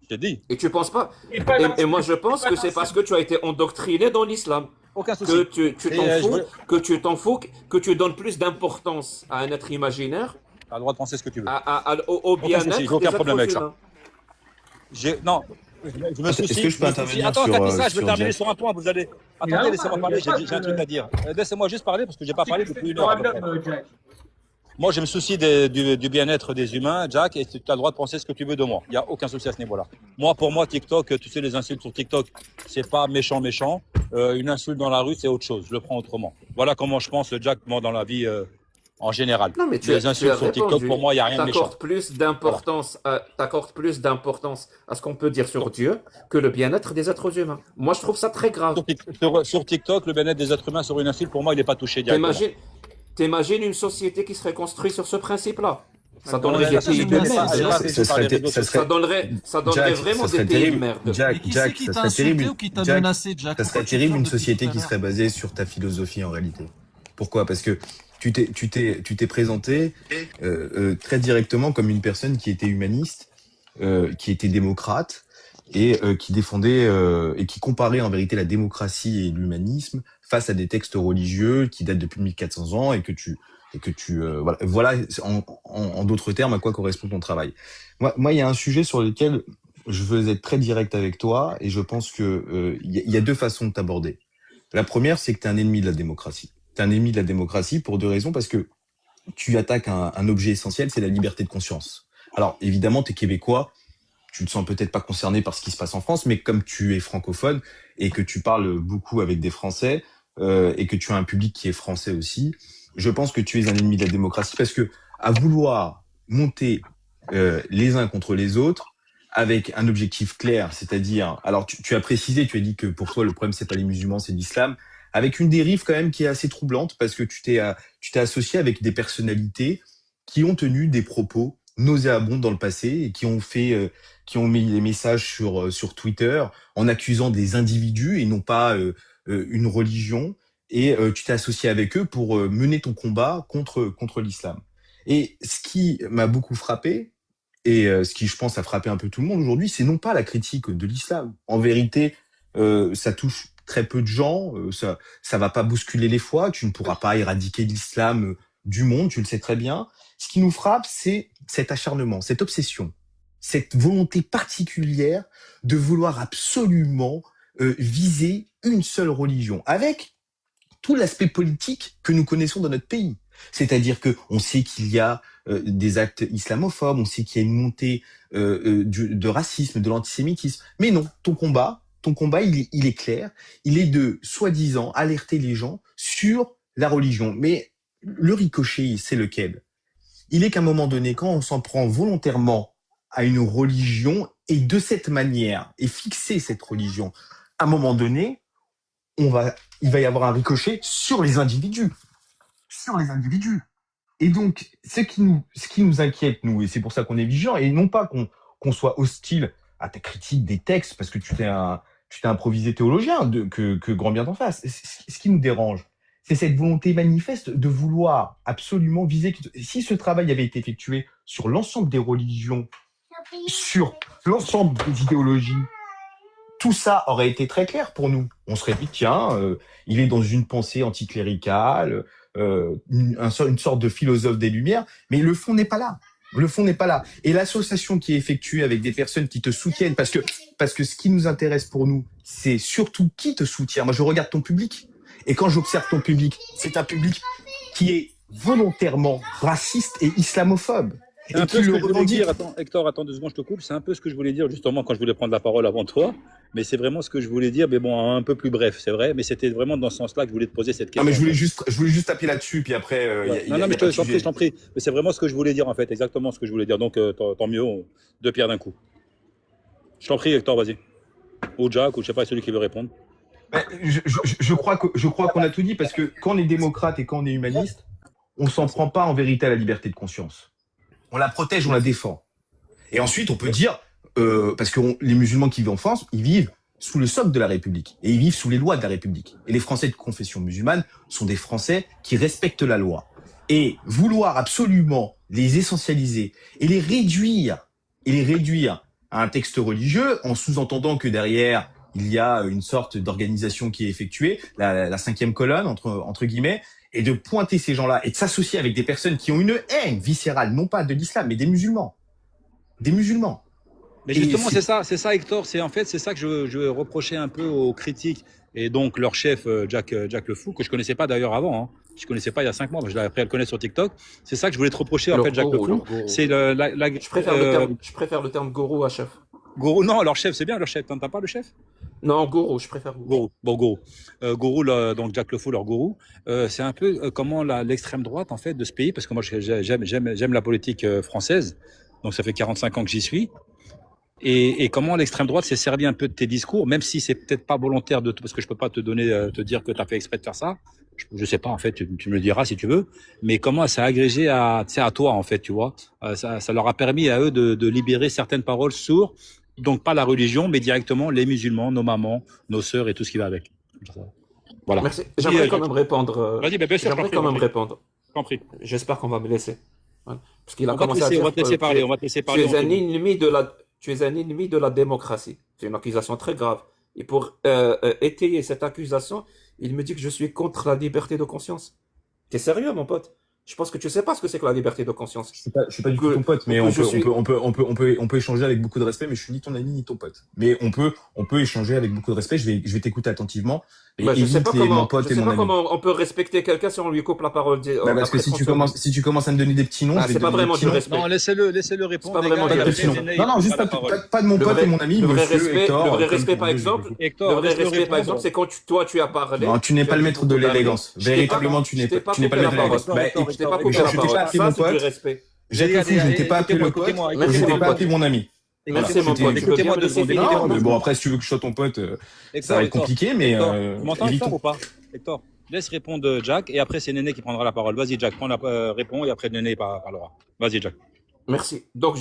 Je t'ai dit. Et tu penses pas. Et pas Et moi, je pense que c'est parce que tu as été endoctriné dans l'islam. Aucun Que souci. tu Et t'en je fous, veux. que tu donnes plus d'importance à un être imaginaire, T'as le droit de penser ce que tu veux. au Aucun souci. J'ai bien-être des aucun problème êtres avec ça. humains. Non. Je me Est-ce soucie. que je peux intervenir Attends, sur, Katissa, je veux sur terminer Jack? sur un point. Vous allez. Il a Attendez, un laissez-moi pas, il parler. a pas J'ai un truc de. à dire. Laissez-moi juste parler parce que j'ai pas parlé depuis une Ton heure à peu près. problème, Jack. Moi, je me soucie du bien-être des humains, Jack, et tu as le droit de penser ce que tu veux de moi. Il n'y a aucun souci à ce niveau-là. Pour moi, TikTok, tu sais, les insultes sur TikTok, c'est pas méchant. Une insulte dans la rue, c'est autre chose. Je le prends autrement. Voilà comment je pense, Jack, moi, dans la vie en général. Non, mais tu Les as insultes sur TikTok, répondu. pour moi, il n'y a rien de méchant. T'accordes plus d'importance à ce qu'on peut dire sur Dieu que le bien-être des êtres humains. Moi, je trouve ça très grave. Sur TikTok, le bien-être des êtres humains sur une insulte, pour moi, il n'est pas touché directement. T'imagines une société qui serait construite sur ce principe-là? Ça Non, donnerait mais des ça, pays je de ne connais pas. merde. J'ai pas fait Ça parler serait, des autres. Ça donnerait Jack, vraiment ça serait des pays de terrible. merde. Mais Jack, qui c'est Jack, qui ça t'a serait terrible. insulté ou qui t'a Jack, menacé, Jack? ça Pourquoi serait tu terrible pleures une depuis société tout à qui l'heure? serait basée sur ta philosophie en réalité. Pourquoi? Parce que tu t'es présenté très directement comme une personne qui était humaniste, qui était démocrate et qui défendait et qui comparait en vérité la démocratie et l'humanisme face à des textes religieux qui datent depuis 1400 ans et que tu voilà en d'autres termes à quoi correspond ton travail. Moi il y a un sujet sur lequel je veux être très direct avec toi et je pense que il y a 2 façons de t'aborder. La première, c'est que tu es un ennemi de la démocratie. Tu es un ennemi de la démocratie pour 2 raisons, parce que tu attaques un objet essentiel, c'est la liberté de conscience. Alors évidemment, tu es québécois, tu ne te sens peut-être pas concerné par ce qui se passe en France, mais comme tu es francophone et que tu parles beaucoup avec des Français et que tu as un public qui est français aussi, je pense que tu es un ennemi de la démocratie parce que à vouloir monter les uns contre les autres avec un objectif clair, c'est-à-dire, alors tu as précisé, tu as dit que pour toi le problème c'est pas les musulmans, c'est l'islam, avec une dérive quand même qui est assez troublante parce que tu t'es associé avec des personnalités qui ont tenu des propos nauséabonds dans le passé et qui ont mis des messages sur Twitter en accusant des individus et non pas une religion. Et tu t'es associé avec eux pour mener ton combat contre l'islam. Et ce qui m'a beaucoup frappé, et ce qui, je pense, a frappé un peu tout le monde aujourd'hui, c'est non pas la critique de l'islam. En vérité, ça touche très peu de gens, ça va pas bousculer les foi, tu ne pourras pas éradiquer l'islam du monde, tu le sais très bien. Ce qui nous frappe, c'est cet acharnement, cette obsession, cette volonté particulière de vouloir absolument viser une seule religion, avec tout l'aspect politique que nous connaissons dans notre pays. C'est-à-dire que on sait qu'il y a des actes islamophobes, on sait qu'il y a une montée de racisme, de l'antisémitisme. Mais non, ton combat, il est clair. Il est de, soi-disant, alerter les gens sur la religion. Mais le ricochet, c'est lequel? Il est qu'à un moment donné, quand on s'en prend volontairement à une religion et de cette manière, et fixer cette religion, à un moment donné, il va y avoir un ricochet sur les individus. Sur les individus. Et donc, ce qui nous inquiète, nous, et c'est pour ça qu'on est vigilant, et non pas qu'on soit hostile à ta critique des textes, parce que tu t'es improvisé théologien, que grand bien t'en fasse. Ce qui nous dérange, c'est cette volonté manifeste de vouloir absolument viser. Si ce travail avait été effectué sur l'ensemble des religions, sur l'ensemble des idéologies, tout ça aurait été très clair pour nous. On serait dit, tiens, il est dans une pensée anticléricale, une sorte de philosophe des Lumières, mais le fond n'est pas là. Le fond n'est pas là. Et l'association qui est effectuée avec des personnes qui te soutiennent, parce que ce qui nous intéresse pour nous, c'est surtout qui te soutient. Moi, je regarde ton public. Et quand j'observe ton public, c'est un public qui est volontairement raciste et islamophobe. C'est un peu ce que je voulais dire. Attends, Hector, attends 2 secondes, je te coupe. C'est un peu ce que je voulais dire justement quand je voulais prendre la parole avant toi. Mais c'est vraiment ce que je voulais dire, mais bon, un peu plus bref, c'est vrai. Mais c'était vraiment dans ce sens-là que je voulais te poser cette question. Non, mais je voulais juste taper là-dessus, puis après. Non, mais je t'en prie. Mais c'est vraiment ce que je voulais dire en fait, exactement ce que je voulais dire. Donc tant mieux, 2 pierres d'un coup. Je t'en prie, Hector, vas-y. Ou Jack, ou je sais pas, celui qui veut répondre. Je crois qu'on a tout dit, parce que quand on est démocrate et quand on est humaniste, on s'en prend pas en vérité à la liberté de conscience. On la protège, on la défend. Et ensuite, on peut dire, parce que les musulmans qui vivent en France, ils vivent sous le socle de la République. Et ils vivent sous les lois de la République. Et les Français de confession musulmane sont des Français qui respectent la loi. Et vouloir absolument les essentialiser et les réduire à un texte religieux, en sous-entendant que derrière, il y a une sorte d'organisation qui est effectuée, la 5e colonne, entre guillemets, et de pointer ces gens-là et de s'associer avec des personnes qui ont une haine viscérale, non pas de l'islam, mais des musulmans. Des musulmans. Mais justement, c'est ça, Hector. C'est ça que je reprochais un peu aux critiques et donc leur chef, Jack Le Fou, que je connaissais pas d'ailleurs avant. Hein. Je connaissais pas il y a 5 mois, mais je l'ai appris à le connaître sur TikTok. C'est ça que je voulais te reprocher, en fait, Jack Le Fou. C'est je préfère le terme gourou à chef. Gourou, non, leur chef, c'est bien leur chef. T'as pas le chef? Non, gourou, je préfère gourou. Bon, gourou. Gourou, donc Jack Le Fou, leur gourou. C'est un peu comment l'extrême droite, en fait, de ce pays, parce que moi, j'aime la politique française. Donc, ça fait 45 ans que j'y suis. Et comment l'extrême droite s'est servi un peu de tes discours, même si c'est peut-être pas volontaire parce que je peux pas te dire que tu as fait exprès de faire ça. Je sais pas, en fait, tu me le diras si tu veux. Mais comment ça a agrégé à toi, en fait, tu vois. Ça leur a permis à eux de libérer certaines paroles sur, donc pas la religion, mais directement les musulmans, nos mamans, nos sœurs et tout ce qui va avec. Voilà. Merci. J'aimerais quand même répondre. Vas-y, bien sûr. J'aimerais quand même répondre. J'espère qu'on va me laisser. Voilà. Parce qu'il a commencé à dire on va te laisser parler. Tu es un ennemi de la démocratie. C'est une accusation très grave. Et pour étayer cette accusation, il me dit que je suis contre la liberté de conscience. T'es sérieux, mon pote? Je pense que tu sais pas ce que c'est que la liberté de conscience. Je suis pas du tout ton pote, mais on peut échanger avec beaucoup de respect, mais je suis ni ton ami ni ton pote. Mais on peut échanger avec beaucoup de respect. Je vais t'écouter attentivement. Et je sais pas comment on peut respecter quelqu'un si on lui coupe la parole. Parce que si tu commences à me donner des petits noms, c'est pas vraiment du respect. Non, laissez-le répondre. C'est pas vraiment du respect. Non, juste pas de mon pote et mon ami, monsieur Hector. Le vrai respect, par exemple, c'est quand toi tu as parlé. Non, tu n'es pas le maître de l'élégance. Véritablement, tu n'es pas le maître de l'élégance. Je t'ai pas coupé la parole. Ça, c'est du respect. Je ne t'ai pas appelé mon pote, je t'ai pas appelé mon ami. Merci mon pote. Écoutez-moi 2 secondes. Non, mais bon, après, si tu veux que je sois ton pote, ça va être compliqué, mais. Tu m'entends, Hector, ou pas? Hector, laisse répondre Jack, et après, c'est Néné qui prendra la parole. Vas-y, Jack, réponds, et après, Néné parlera. Vas-y, Jack. Merci. Donc,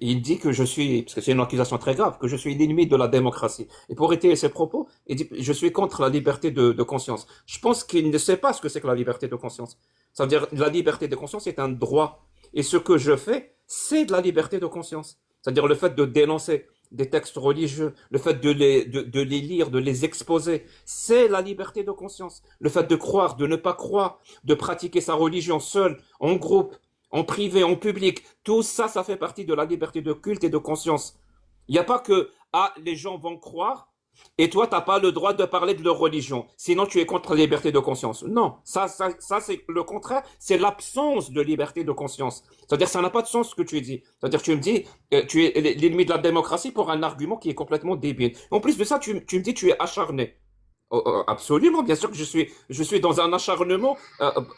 il dit que je suis, parce que c'est une accusation très grave, que je suis l'ennemi de la démocratie. Et pour étayer ses propos, il dit, je suis contre la liberté de conscience. Je pense qu'il ne sait pas ce que c'est que la liberté de conscience. Ça veut dire, la liberté de conscience est un droit. Et ce que je fais, c'est de la liberté de conscience. C'est-à-dire le fait de dénoncer des textes religieux, le fait de les lire, de les exposer, c'est la liberté de conscience. Le fait de croire, de ne pas croire, de pratiquer sa religion seul, en groupe, en privé, en public, tout ça, ça fait partie de la liberté de culte et de conscience. Il n'y a pas que, les gens vont croire, et toi, t'as pas le droit de parler de leur religion. Sinon, tu es contre la liberté de conscience. Non. Ça, c'est le contraire. C'est l'absence de liberté de conscience. C'est-à-dire, ça n'a pas de sens ce que tu dis. C'est-à-dire, tu me dis, tu es l'ennemi de la démocratie pour un argument qui est complètement débile. En plus de ça, tu me dis, tu es acharné. Absolument, bien sûr que je suis dans un acharnement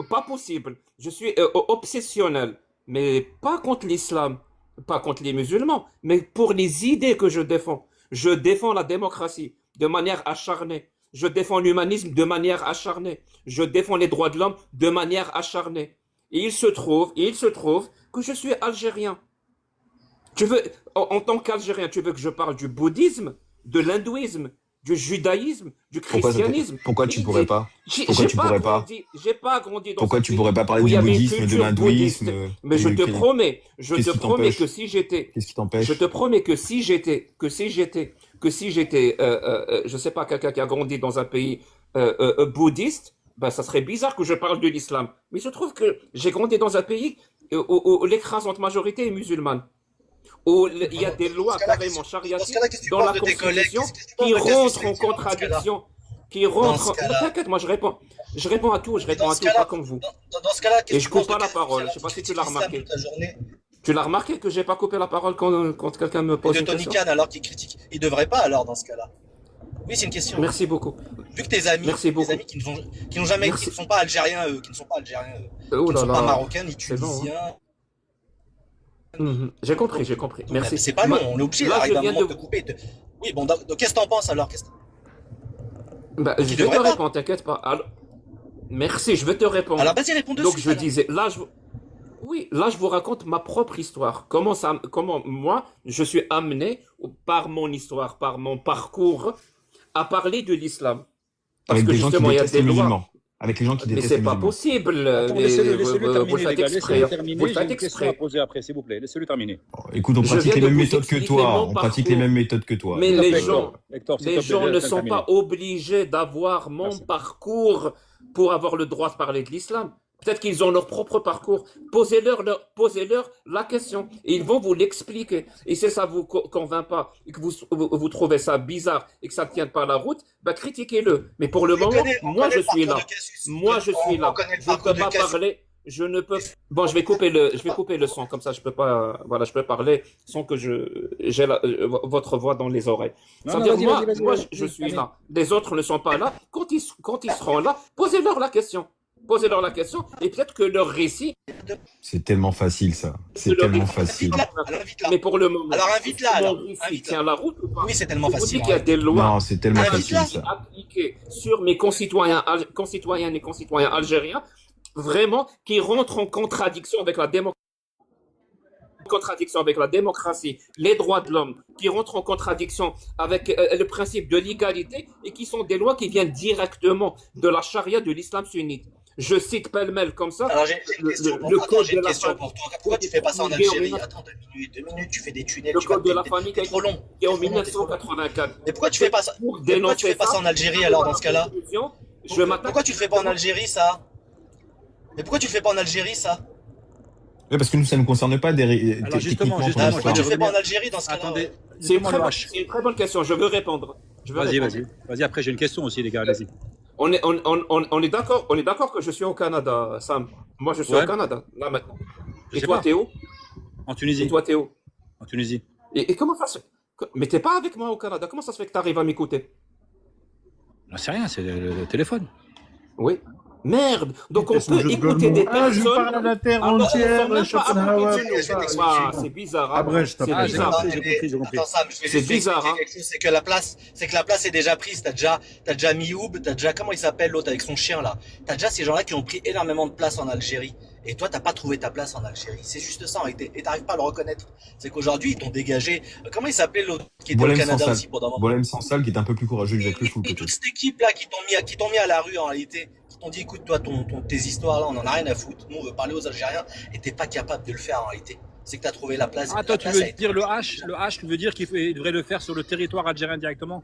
pas possible. Je suis obsessionnel. mais pas contre l'islam, pas contre les musulmans, mais pour les idées que je défends. Je défends la démocratie de manière acharnée. Je défends l'humanisme de manière acharnée. Je défends les droits de l'homme de manière acharnée. Et il se trouve que je suis algérien. Tu veux, en tant qu'Algérien, tu veux que je parle du bouddhisme, de l'hindouisme, du judaïsme, du christianisme? Pourquoi tu pourrais pas? J'ai Pourquoi tu pourrais pas? J'ai pas grandi dans Pourquoi un tu pays pourrais pas parler où il y du avait une bouddhisme, de culture l'hindouisme? bouddhiste. Mais je te promets que si j'étais, Qu'est-ce qui t'empêche? je te promets que si j'étais, je sais pas, quelqu'un qui a grandi dans un pays bouddhiste, ben ça serait bizarre que je parle de l'islam. Mais il se trouve que j'ai grandi dans un pays où l'écrasante majorité est musulmane, où il y a des lois carrément chariatiques dans la Constitution qui rentrent en contradiction, T'inquiète, moi je réponds à tout, pas comme vous. Dans ce cas-là, Et je coupe pas la parole. Je sais pas si tu l'as remarqué. Tu l'as remarqué que j'ai pas coupé la parole quand quelqu'un me pose de une Tony question? Khan alors qu'il critique. Il devrait pas alors dans ce cas-là. Oui, c'est une question. Merci beaucoup. Vu que tes amis qui n'ont jamais, qui ne sont pas algériens, qui ne sont pas marocains ni tunisiens. J'ai compris. Merci. C'est pas long, on est obligé de couper. Oui, bon, donc qu'est-ce que t'en penses alors? Bah, je vais te répondre, t'inquiète pas. Alors, merci, je vais te répondre. Alors vas-y, réponds dessus. Donc je disais, là je vous raconte ma propre histoire. Comment moi, je suis amené par mon histoire, par mon parcours, à parler de l'islam. Parce que justement, il y a des lois. Avec les gens qui détestent mais c'est pas possible. Vous le faites exprès. Vous le faites exprès. Poser après, s'il vous plaît. Laissez-le terminer. Écoute, on pratique les mêmes méthodes que toi. Mais les gens ne sont pas obligés d'avoir mon parcours pour avoir le droit de parler de l'islam. Peut-être qu'ils ont leur propre parcours. Posez-leur la question. Et ils vont vous l'expliquer. Et si ça vous convainc pas, et que vous trouvez ça bizarre et que ça ne tient pas la route, bah critiquez-le. Mais pour le moment, moi je suis là. Je ne peux pas parler. Je ne peux. Bon, je vais couper le son. Comme ça, je peux pas. Voilà, je peux parler sans que j'ai votre voix dans les oreilles. Moi, je suis là. Les autres ne sont pas là. Quand ils seront là, posez-leur la question. Et peut-être que leur récit. C'est tellement facile, ça. C'est tellement facile. Mais pour le moment, alors invite-la. Alors, tient la route ou pas? Oui, c'est tellement facile. Je vous dis qu'il y a des lois. Non, c'est tellement facile, ça. Appliquées sur mes concitoyennes et concitoyens algériens, vraiment, qui rentrent en contradiction avec la démocratie, les droits de l'homme, qui rentrent en contradiction avec le principe de l'égalité et qui sont des lois qui viennent directement de la charia de l'islam sunnite. Je cite pêle-mêle comme ça. Alors j'ai une question pour toi. Pourquoi tu fais pas ça en Algérie? Attends, 2 minutes, tu fais des tunnels. Le code de la famille qui est trop long. Qui est en 1984. Mais pourquoi tu fais pas ça? Pourquoi tu fais pas ça en Algérie alors dans ce cas-là? Pourquoi tu le fais pas en Algérie ça? Mais pourquoi tu le fais pas en Algérie ça? Oui, parce que nous, ça ne nous concerne pas alors justement, pourquoi tu le fais pas en Algérie dans ce cas-là? Attendez, c'est une très bonne question. Je veux répondre. Vas-y. Après, j'ai une question aussi, les gars. Vas-y. On est d'accord que je suis au Canada, Sam. Moi, je suis au Canada, là, maintenant. Et toi, t'es où? En Tunisie. Et toi, t'es où? En Tunisie. Et comment ça se fait? Mais t'es pas avec moi au Canada. Comment ça se fait que t'arrives à m'écouter? Non, c'est rien, c'est le téléphone. Oui. Merde. Donc on peut écouter des personnes. Je parle à la terre entière, Schopenhauer. C'est bizarre. Après, c'est bizarre. C'est bizarre. C'est que la place est déjà prise. T'as déjà Mioub, t'as déjà comment il s'appelle l'autre avec son chien là. T'as déjà ces gens-là qui ont pris énormément de place en Algérie. Et toi, t'as pas trouvé ta place en Algérie. C'est juste ça en réalité. Et t'arrives pas à le reconnaître. C'est qu'aujourd'hui, ils t'ont dégagé. Comment il s'appelait l'autre qui était au Canada aussi pendant un moment? Bolem Sansal qui est un peu plus courageux avec le foot. Et toute cette équipe là qui t'ont mis à la rue en réalité. Qui t'ont dit écoute toi tes histoires là on en a rien à foutre, nous on veut parler aux Algériens et t'es pas capable de le faire en réalité. C'est que t'as trouvé la place. Ah toi tu veux dire le H, tu veux dire qu'il devrait le faire sur le territoire algérien directement?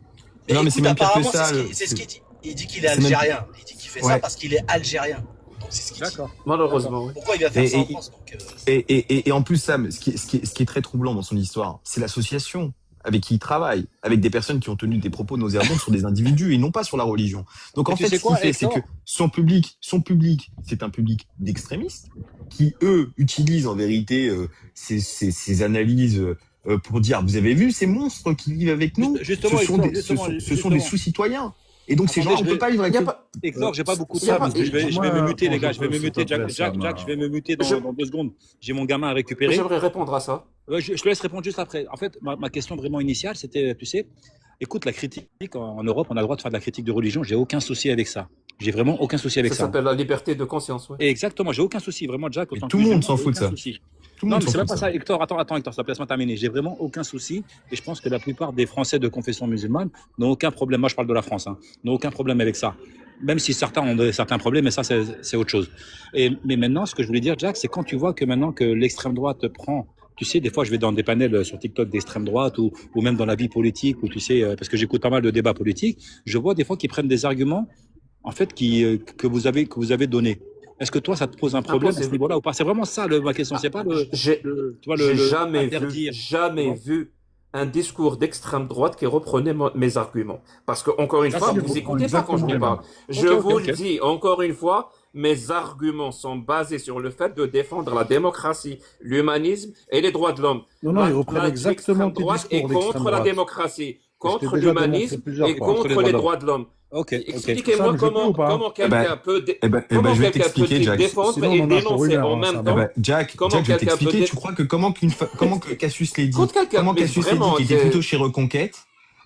Non mais c'est même pire que ça. C'est ce qu'il dit. Il dit qu'il est algérien. Il dit qu'il fait ça parce qu'il est algérien. Donc c'est ce qu'il dit. Malheureusement. Pourquoi il va faire ça en France donc, et en plus Sam, ce qui est très troublant dans son histoire, c'est l'association avec qui il travaille, avec des personnes qui ont tenu des propos nauséabonds sur des individus et non pas sur la religion. Donc en fait, ce qu'il fait, c'est que son public, c'est un public d'extrémistes qui, eux, utilisent en vérité ces analyses pour dire, vous avez vu ces monstres qui vivent avec nous? Ce sont des sous-citoyens. Et donc, ces gens, on Attendez, peut pas vivre avec eux. Hector, j'ai pas beaucoup de Y a temps, pas- donc je vais Moi, me muter, les quand gars. je Je vais peux, me s'il te muter, Jack, plaît, Jack, Sam. Jack, je vais me muter Je- dans 2 secondes. J'ai mon gamin à récupérer. J'aimerais répondre à ça. Ouais, je te laisse répondre juste après. En fait, ma question vraiment initiale, c'était, tu sais, écoute, la critique en Europe, on a le droit de faire de la critique de religion. J'ai aucun souci avec ça. J'ai vraiment aucun souci avec Ça ça. s'appelle la liberté de conscience. Ouais. Et exactement, j'ai aucun souci, vraiment, Jack. Mais Autant tout que le monde musulman, s'en fout de aucun ça. souci. Tout le Non, monde mais s'en c'est fout même de pas ça. ça, Hector. Attends, Hector, ça laisse-moi terminer. J'ai vraiment aucun souci. Et je pense que la plupart des Français de confession musulmane n'ont aucun problème. Moi, je parle de la France, hein, n'ont aucun problème avec ça. Même si certains ont certains problèmes, mais ça, c'est autre chose. Mais maintenant, ce que je voulais dire, Jack, c'est quand tu vois que maintenant que l'extrême droite prend. Tu sais, des fois, je vais dans des panels sur TikTok d'extrême droite ou même dans la vie politique, où tu sais, parce que j'écoute pas mal de débats politiques, je vois des fois qu'ils prennent des arguments, en fait, que vous avez donnés. Est-ce que toi, ça te pose un problème à ce Impossible. niveau-là ou pas? C'est vraiment ça ma question. C'est pas J'ai tu vois, j'ai le jamais interdire. vu un discours d'extrême droite qui reprenait mes arguments. Parce que, encore une Ah, fois, c'est vous bon. écoutez pas quand je Exactement vous les parle. mêmes. Je Ok, vous ok. le dis, encore une fois, mes arguments sont basés sur le fait de défendre la démocratie, l'humanisme et les droits de l'homme. Non, non, ils reprennent exactement L'extrême tes droite est discours d'extrême contre la droite. démocratie, Je t'ai contre déjà démontré l'humanisme plusieurs et fois. contre les droits de l'homme. Ok, ok. Expliquez-moi Sam, je peux ou pas comment Eh ben, quelqu'un peut, je vais quelqu'un peut t'expliquer, Jack. défendre Sinon, et on en a pour une dénoncer heure, en hein, même Sam. temps. Jack, Comment je vais quelqu'un peut t'expliquer. dé- Tu crois que comment que Cassius Lady, Contre quelqu'un, comment mais Cassius Lady, vraiment, qui était c'est- plutôt chez Reconquête,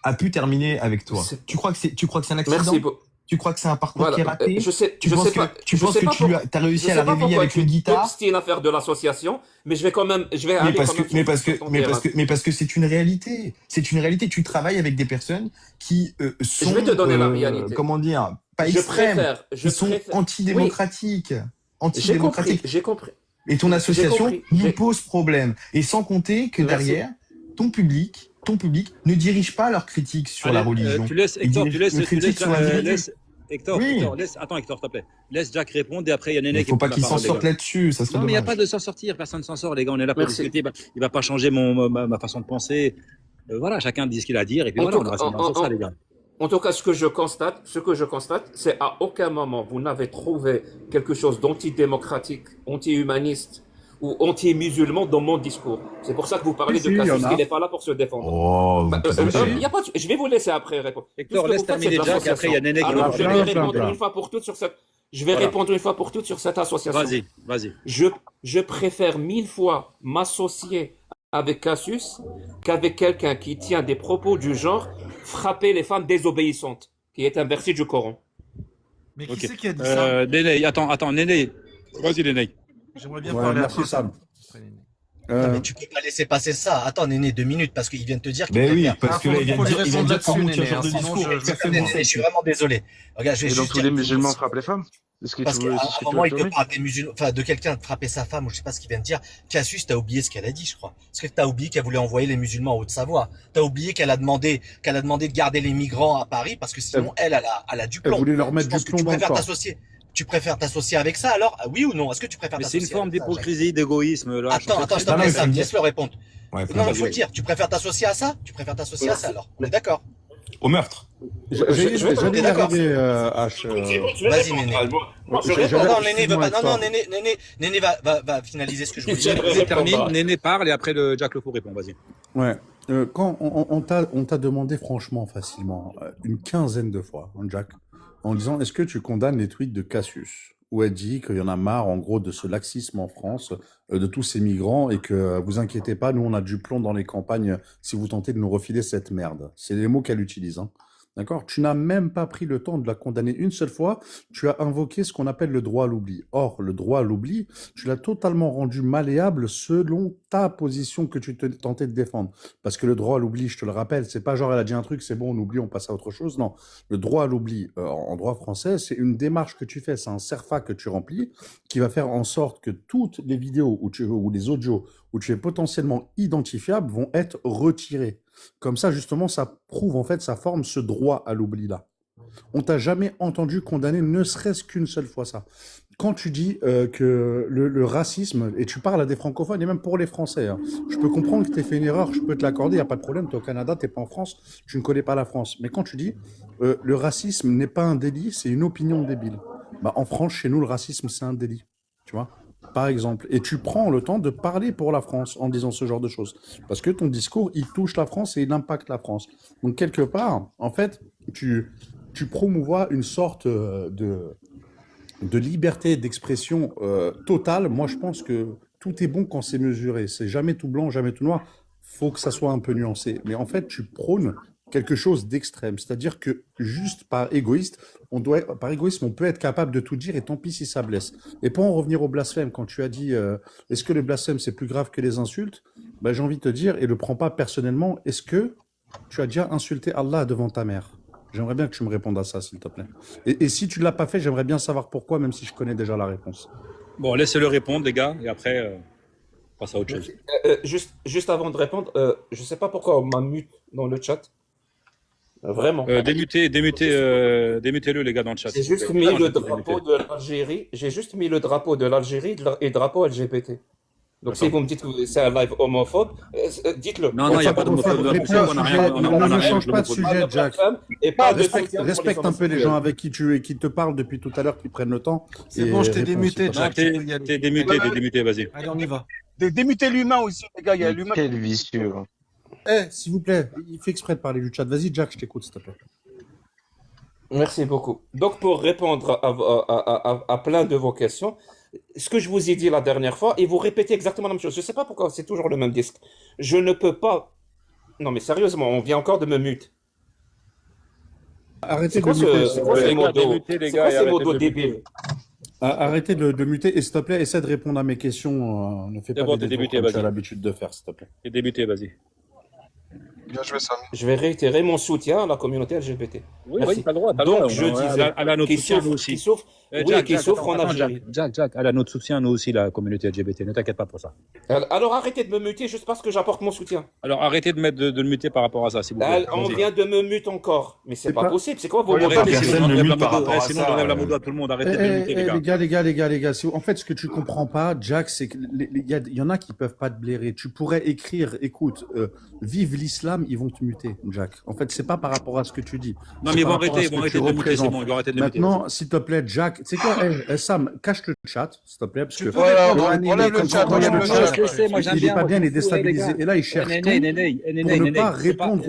a pu terminer avec toi? C'est- Tu crois que c'est un accident? Merci. Tu crois que c'est un parcours Voilà. qui est raté? Je sais, Tu je penses sais que pas, tu je penses sais que pas tu pourquoi- as je réussi à sais la pas réveiller pourquoi avec une tu guitare? t'obstines à faire de l'association, mais je vais quand même, je vais Mais aller parce quand que, même mais parce sur que, ton mais parce terrain. que, mais parce que c'est une réalité. C'est une réalité. Tu travailles avec des personnes qui sont, Je vais te donner la réalité. comment dire, pas Je extrêmes, préfère, qui sont antidémocratiques, Oui, antidémocratiques. j'ai compris. Et ton association compris. nous pose problème. Et sans compter que Merci. derrière, ton public ne dirige pas leurs critiques sur la Allez, religion. tu laisses, Ils Hector, dirigent tu laisses, le critique sur l'individu. Hector, Oui. Hector, attends, Hector, s'il te plaît. Laisse Jack répondre et après il y a Néné Il qui faut pas prend la qu'ils s'en parole, les sortent gars. là-dessus, ça serait Non, mais il n'y a dommage. pas de s'en sortir, personne ne s'en sort, les gars, on est là pour Merci. discuter, il va pas changer ma façon de penser. Voilà, chacun dit ce qu'il a à dire et puis En voilà, tout on cas, reste sur ça, les gars. En tout cas, ce que je constate, c'est à aucun moment vous n'avez trouvé quelque chose d'antidémocratique, anti-humaniste ou anti-musulman dans mon discours. C'est pour ça que vous parlez Si, de si, il y Cassius, en a. qui n'est pas là pour se défendre. Oh, vous plaisantez. Y a pas de- Je vais vous laisser après répondre. Hector, Tout ce que laisse vous faites, terminer c'est de Jack et après il y a Néné qui va Alors, parler. je vais Plein, répondre plein. une fois pour toutes sur cette. Je vais Voilà. répondre une fois pour toutes sur cette association. Vas-y. Je préfère 1000 fois m'associer avec Cassius qu'avec quelqu'un qui tient des propos du genre frapper les femmes désobéissantes, qui est un verset du Coran. Mais qui Ok. c'est qui a dit ça? Néné, attends, Néné. Vas-y, Néné. J'aimerais bien Ouais, parler merci, après. Sam. Après, Néné. Non, mais tu peux pas laisser passer ça. Attends, Néné, 2 minutes, parce qu'il vient de te dire qu'il Ben oui, préfère. parce que là, il vient faut de lui dire répondre comment là-dessus, tu Néné, as genre de sinon discours. Néné, je suis vraiment désolé. Regarde, je vais Et dans juste tous dire les une musulmans chose. frappent les femmes? Est-ce que Parce tu qu'à veux, un c'est ce que tu moment, veux il te affirmer? parle des musulmans, enfin, de quelqu'un de frapper sa femme, ou je sais pas ce qu'il vient de dire. Cassius, t'as oublié ce qu'elle a dit, je crois. Parce que t'as oublié qu'elle voulait envoyer les musulmans en Haute-Savoie. T'as oublié qu'elle a demandé de garder les migrants à Paris, parce que sinon, elle a du Elle plomb. voulait leur Je mettre pense du que plomb dans le corps. tu préfères t'associer avec ça, alors? Ah, oui ou non? Est-ce que tu préfères Mais c'est t'associer une forme avec ça, Jacques? d'hypocrisie, d'égoïsme, là. Attends, s'il te Non, plaît, mais Sam, faut laisse-le répondre. Ouais, faut Non, mais dire. faut le dire. Tu préfères t'associer à ça? Tu préfères t'associer à ça, alors? On est d'accord? Au meurtre. J'allais y d'accord. arriver, H. Vas-y, Néné. Moi, je J'allais- réponds. Non, Néné veut pas. excuse-moi, Non, Néné va finaliser ce que je voulais dire. Je termine, Néné parle et après Jack Le Fou répond, vas-y. Ouais. Quand on t'a demandé franchement, facilement, une quinzaine de fois, hein, Jack, en disant est-ce que tu condamnes les tweets de Cassius, où elle dit qu'il y en a marre, en gros, de ce laxisme en France, de tous ces migrants, et que vous inquiétez pas, nous on a du plomb dans les campagnes si vous tentez de nous refiler cette merde. C'est les mots qu'elle utilise, hein. D'accord? Tu n'as même pas pris le temps de la condamner une seule fois. Tu as invoqué ce qu'on appelle le droit à l'oubli. Or, le droit à l'oubli, tu l'as totalement rendu malléable selon ta position que tu tentais de défendre. Parce que le droit à l'oubli, je te le rappelle, c'est pas genre elle a dit un truc, c'est bon, on oublie, on passe à autre chose. Non. Le droit à l'oubli, en droit français, c'est une démarche que tu fais, c'est un CERFA que tu remplis, qui va faire en sorte que toutes les vidéos ou les audios où tu es potentiellement identifiable vont être retirés. Comme ça, justement, ça prouve, en fait, ça forme ce droit à l'oubli-là. On t'a jamais entendu condamner ne serait-ce qu'une seule fois ça. Quand tu dis que le racisme, et tu parles à des francophones, et même pour les Français, hein, je peux comprendre que tu aies fait une erreur, je peux te l'accorder, il n'y a pas de problème, tu es au Canada, tu n'es pas en France, tu ne connais pas la France. Mais quand tu dis le racisme n'est pas un délit, c'est une opinion débile. Bah, en France, chez nous, le racisme, c'est un délit. Tu vois ? Par exemple, et tu prends le temps de parler pour la France en disant ce genre de choses. Parce que ton discours, il touche la France et il impacte la France. Donc, quelque part, en fait, tu promouvois une sorte de liberté d'expression totale. Moi, je pense que tout est bon quand c'est mesuré. C'est jamais tout blanc, jamais tout noir. Faut que ça soit un peu nuancé. Mais en fait, tu prônes quelque chose d'extrême. C'est-à-dire que juste par par égoïsme, on peut être capable de tout dire et tant pis si ça blesse. Et pour en revenir au blasphème, quand tu as dit est-ce que le blasphème c'est plus grave que les insultes, ben, j'ai envie de te dire, et le prends pas personnellement, est-ce que tu as déjà insulté Allah devant ta mère? J'aimerais bien que tu me répondes à ça, s'il te plaît. Et si tu ne l'as pas fait, j'aimerais bien savoir pourquoi, même si je connais déjà la réponse. Bon, laissez-le répondre, les gars, et après, on passe à autre chose. Juste avant de répondre, je sais pas pourquoi on m'a mute dans le chat. Vraiment. Démutez-le, les gars, dans le chat. J'ai juste mis le drapeau de l'Algérie. J'ai juste mis le drapeau de l'Algérie et le drapeau LGBT. Donc si vous me dites que c'est un live homophobe, dites-le. Non, il n'y a pas d'homophobie. Ne change pas de sujet, Jack. Respecte un peu les gens avec qui qui te parlent depuis tout à l'heure, qui prennent le temps. C'est bon, je t'ai démuté, Jack. T'es démuté, vas-y. Allez, on y va. Démutez l'humain aussi, les gars. Il y a l'humain. Quel vicieux. S'il vous plaît, il fait exprès de parler du chat. Vas-y, Jack, je t'écoute, s'il te plaît. Merci beaucoup. Donc, pour répondre à plein de vos questions, ce que je vous ai dit la dernière fois, et vous répétez exactement la même chose. Je ne sais pas pourquoi c'est toujours le même disque. Je ne peux pas... Non, mais sérieusement, on vient encore de me mute. Arrêtez de ces mots débiles. Arrêtez de muter et s'il te plaît, essaie de répondre à mes questions. Ne fais pas des détours comme tu as l'habitude de faire, s'il te plaît. T'es débuté, vas-y. Bien joué, Samy. Je vais réitérer mon soutien à la communauté LGBT. Oui, Merci. t'as le droit. Donc, je disais, elle a notre soutien, nous aussi. qui souffre en Algérie. Jack, elle a notre soutien, nous aussi, la communauté LGBT. Ne t'inquiète pas pour ça. Alors arrêtez de me muter juste parce que j'apporte mon soutien. Alors arrêtez de le muter par rapport à ça, s'il vous plaît. On vient de me muter encore. Mais c'est pas possible. C'est quoi vos Arrêtez, sinon on lève la modo à tout le monde. Arrêtez de me muter, les gars. En fait, ce que tu comprends pas, Jack, c'est que il y en a qui peuvent pas te blairer. Tu pourrais écrire, écoute, vive l'islam, ils vont te muter, Jack. En fait, c'est pas par rapport à ce que tu dis. Non, mais ils vont arrêter de me muter, c'est bon, ils vont arrêter de me muter. Maintenant, s'il te plaît, Jack, c'est quoi, Sam, cache le chat, s'il te plaît, parce que Enlève le chat, il est pas bien les déstabiliser. Et là, il cherche tout pour ne pas répondre.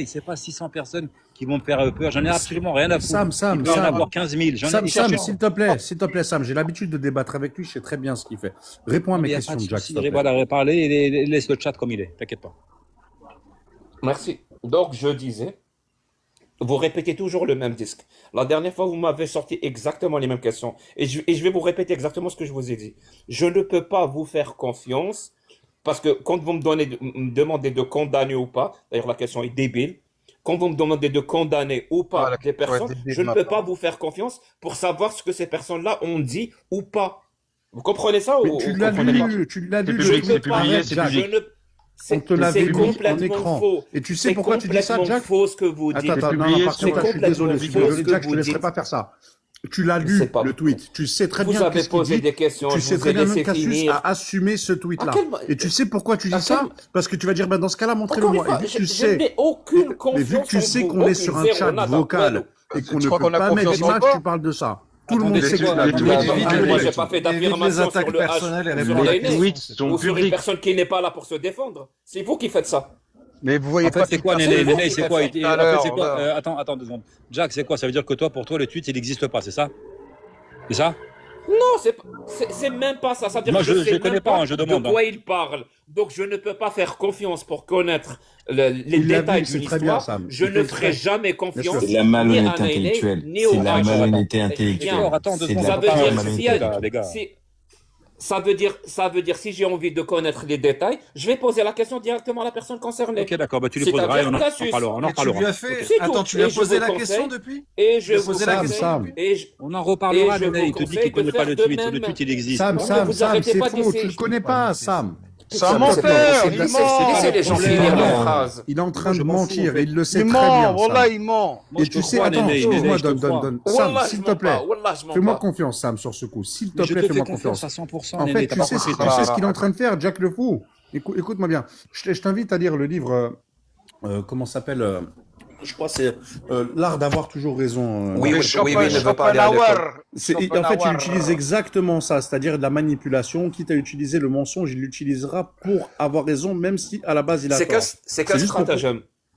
C'est pas 600 personnes qui vont me faire peur. J'en ai absolument rien à foutre. Sam, il peut en avoir 15 000. Sam, s'il te plaît, Sam, j'ai l'habitude de débattre avec lui, je sais très bien ce qu'il fait. Réponds à mes questions, Jack, s'il te plaît. Voilà, parler et laisse le chat comme il est. T'inquiète pas. Merci. Donc, je disais, vous répétez toujours le même disque. La dernière fois, vous m'avez sorti exactement les mêmes questions. Et je vais vous répéter exactement ce que je vous ai dit. Je ne peux pas vous faire confiance parce que quand vous me demandez de condamner ou pas, d'ailleurs la question est débile, quand vous me demandez de condamner ou pas des personnes, je ne peux pas vous faire confiance pour savoir ce que ces personnes-là ont dit ou pas. Vous comprenez ça ou tu l'as lu, c'est publié, c'est public. On te l'avait mis en complètement écran. faux. Et tu sais pourquoi tu dis ça, Jack? C'est faux ce que vous dites. Attends, non, par contre, je suis désolé, Jack, je te laisserai pas faire ça. Tu l'as lu, le tweet. Tu sais très bien vous avez posé des questions. Tu sais très bien que Cassius a assumé ce tweet-là. Et tu sais pourquoi tu dis ça? Parce que tu vas dire, dans ce cas-là, montrez-le-moi. Et vu que tu sais, mais vu que tu sais qu'on est sur un chat vocal et qu'on ne peut pas mettre d'image, tu parles de ça. Tout le monde sait que moi, j'ai pas fait d'affirmation sur le tweets sont ou sur une personne qui n'est pas là pour se défendre. C'est vous qui faites ça. Mais vous voyez pas c'est quoi, Néné, c'est quoi Attends 2 secondes. Jack, c'est quoi? Ça veut dire que pour toi, le tweet, il n'existe pas, c'est ça? C'est ça? Non, c'est même pas ça. Ça veut dire moi, que je connais pas, je demande. De quoi il parle. Donc, je ne peux pas faire confiance pour connaître les détails d'une histoire. Je ne ferai jamais confiance. C'est de la malhonnêteté intellectuelle. C'est de la malhonnêteté intellectuelle. Attends 2 secondes. Ça veut dire si j'ai envie de connaître les détails, je vais poser la question directement à la personne concernée. Ok, d'accord, tu lui poseras et on en reparlera. Tu lui as fait... Attends, tu lui as posé la question depuis? Et je vous posé la question. On en reparlera, il te dit qu'il ne connaît pas le tweet. Le tweet, il existe. Sam, c'est faux, tu ne le connais pas, Sam. C'est un menteur, il ment. Laissez les gens finir leur phrase. Il est en train de mentir et il le sait très bien. Wallah, il ment. Et tu sais, attends, excuse-moi, donne. Sam, s'il te plaît, fais-moi confiance, Sam, sur ce coup. S'il te plaît, fais-moi confiance. À 100%, en fait, tu sais ce qu'il est en train de faire, Jack le Fou. Écoute-moi bien. Je t'invite à lire le livre, comment s'appelle je crois que c'est l'art d'avoir toujours raison. Oui, ne veut pas aller à l'école. En fait, il utilise exactement ça, c'est-à-dire de la manipulation. Quitte à utiliser le mensonge, il l'utilisera pour avoir raison, même si à la base il a tort. C'est qu'un stratagème.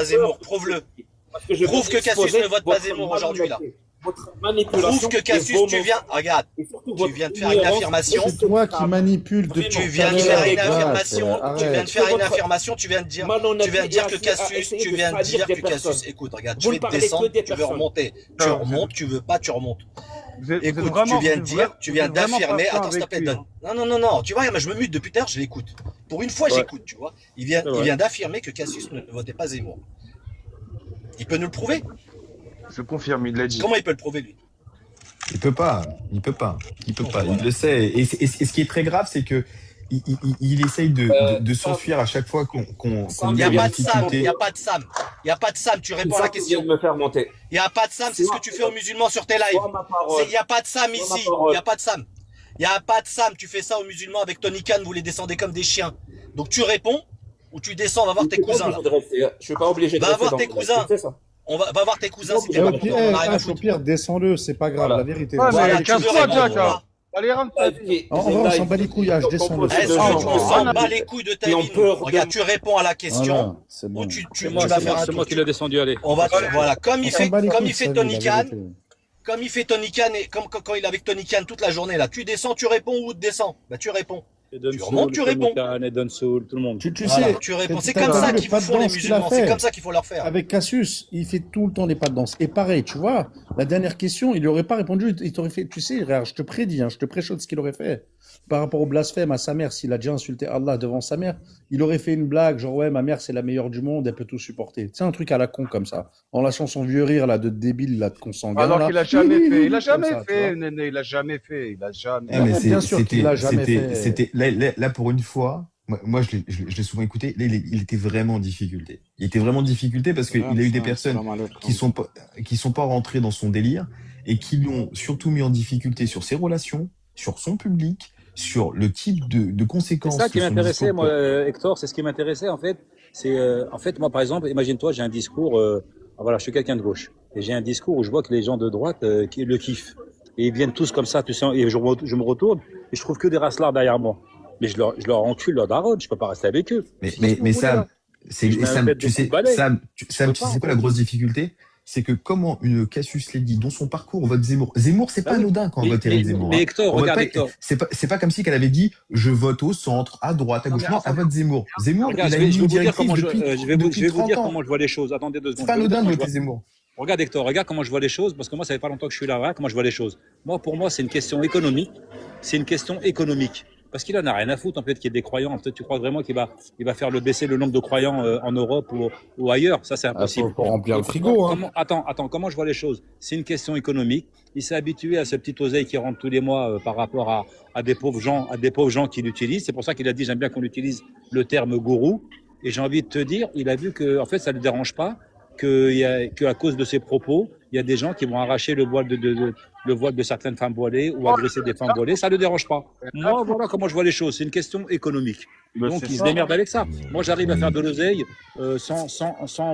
pas Zemmour. Prouve-le. Parce que je Prouve vais que Cassius exposer ne vote pas votre Zemmour aujourd'hui, là. malhonnêteté. votre manipulation Prouve que Cassius, et vos tu viens, regarde, et surtout tu votre viens de faire une ignorance affirmation. C'est toi qui manipules depuis Tu tout viens à de faire une l'heure. affirmation, tu viens de faire une Votre affirmation, tu viens de dire que Cassius, tu viens de dire que Cassius, écoute, regarde, Vous tu ne vas te parlez que descendre, des tu veux personnes. remonter, tu remontes, tu veux pas, tu remontes. Écoute, vraiment- tu viens de vous êtes dire, tu viens vous êtes vraiment d'affirmer, pas fin attends, s'il te avec plaît, lui, donne. Non, tu vois, moi, je me mute depuis tard, je l'écoute. Pour une fois, Ouais. j'écoute, tu vois. Il vient d'affirmer que Cassius ne votait pas Zemmour. Il peut nous le prouver? Je confirme, il l'a dit. Comment il peut le prouver, lui? Il peut pas. Il le sait. Et ce qui est très grave, c'est que il essaye de s'enfuir à chaque fois qu'on Il n'y met a des pas de Sam, difficultés. il n'y a pas de Sam. Il n'y a pas de Sam, tu réponds à la qui vient question. de me faire monter. Il n'y a pas de Sam, c'est ce que tu fais aux musulmans sur tes lives. Il n'y a pas de Sam ici, il n'y a pas de Sam. Il n'y a pas de Sam, tu fais ça aux musulmans avec Tony Khan, vous les descendez comme des chiens. Donc tu réponds, ou tu descends, on va voir tes cousins là. Je suis pas obligé de Va rester voir dans tes le cousins. c'est ça. Va voir tes cousins si t'es Eh, pas au content, pire, on en a rien à au foutre. pire, descends-le, c'est pas grave, Voilà. la vérité. Ouais, Voilà, mais tu veux casse-toi, répondre, Jack. voilà. Allez, rentre. On s'en bat les couilles, H, descends-le. Est-ce qu'on s'en bat les couilles de ta Et on vie? peut Regarde, tu réponds à la question, Voilà, c'est bon. ou tu C'est moi, vas faire un c'est moi tour. qui l'ai descendu, allez. On va, voilà, comme il On s'en fait, bat les comme couilles il fait de sa Tony vie, la Khan, vérité. comme il fait Tony Khan et comme quand il est avec Tony Khan toute la journée là, tu descends, tu réponds ou tu descends? Bah tu réponds. Tu remontes, tu réponds. Et Don Soul, tout le monde. Tu Voilà, sais, tu réponds. C'est t'as comme vu ça le qu'ils pas vous de font les danse qu'il a musulmans. C'est fait comme ça qu'il faut leur faire. avec Cassius, il fait tout le temps les pas de danse. Et pareil, tu vois, la dernière question, il n'aurait pas répondu, il t'aurait fait, tu sais, regarde, je te prédis, hein, je te préchote ce qu'il aurait fait. Par rapport au blasphème à sa mère, s'il a déjà insulté Allah devant sa mère, il aurait fait une blague, genre, ouais, ma mère, c'est la meilleure du monde, elle peut tout supporter. C'est un truc à la con comme ça. En lâchant son vieux rire, là, de débile, là, de consanguin. Alors là. qu'il a jamais fait. Il a Comme jamais ça, tu fait, vois. Néné. Il a jamais fait. Il a jamais. Ah, mais Bien sûr qu'il l'a jamais fait. c'était là pour une fois. Moi, je l'ai souvent écouté. Là, il était vraiment en difficulté. Il était vraiment en difficulté parce qu'il a eu des personnes qui sont pas rentrées dans son délire et qui l'ont surtout mis en difficulté sur ses relations, sur son public, sur le type de C'est conséquences. ça qui que son m'intéressait, discours moi, Hector, c'est ce qui m'intéressait en fait. C'est en fait, moi, par exemple, imagine-toi, j'ai un discours. Voilà, je suis quelqu'un de gauche et j'ai un discours où je vois que les gens de droite qui le kiffent et ils viennent tous comme ça, tu sais, et je me retourne et je trouve que des racelards derrière moi. Mais je leur encule leur daronne, je peux pas rester avec eux. Mais Sam, Sam, tu sais, Sam, tu sais quoi la grosse difficulté? C'est que comment une Cassius Lady, dont son parcours vote Zemmour. Zemmour, c'est pas anodin quand on vote Éric Zemmour. Mais Hector, On vote regarde pas- Hector. C'est pas comme si qu'elle avait dit je vote au centre, à droite, à gauche. Non, elle vote Zemmour. Zemmour, Regarde, il a je une vais ligne vous dire directive comment je depuis, vais depuis vous 30 dire ans. comment je vois les choses. Attendez 2 secondes. C'est pas Je vais vous dire anodin de comment je voter vois- Zemmour. Regarde Hector, regarde comment je vois les choses, parce que moi, ça fait pas longtemps que je suis là, regarde comment je vois les choses. Moi, pour moi, c'est une question économique. C'est une question économique. Parce qu'il en a rien à foutre, en fait, qu'il y ait des croyants. Peut-être tu crois vraiment qu'il va faire baisser le nombre de croyants en Europe ou ailleurs. Ça, c'est impossible. Faut remplir le frigo, hein. Attends, comment je vois les choses? C'est une question économique. Il s'est habitué à ce petit oseille qui rentre tous les mois par rapport à des pauvres gens qui l'utilisent. C'est pour ça qu'il a dit, j'aime bien qu'on utilise le terme gourou. Et j'ai envie de te dire, il a vu que, en fait, ça ne le dérange pas qu'à cause de ses propos, il y a des gens qui vont arracher le voile de certaines femmes voilées ou agresser des femmes voilées. Ça ne le dérange pas. Moi, voilà comment je vois les choses. C'est une question économique. Donc, ils se démerdent avec ça. Moi, j'arrive à faire de l'oseille sans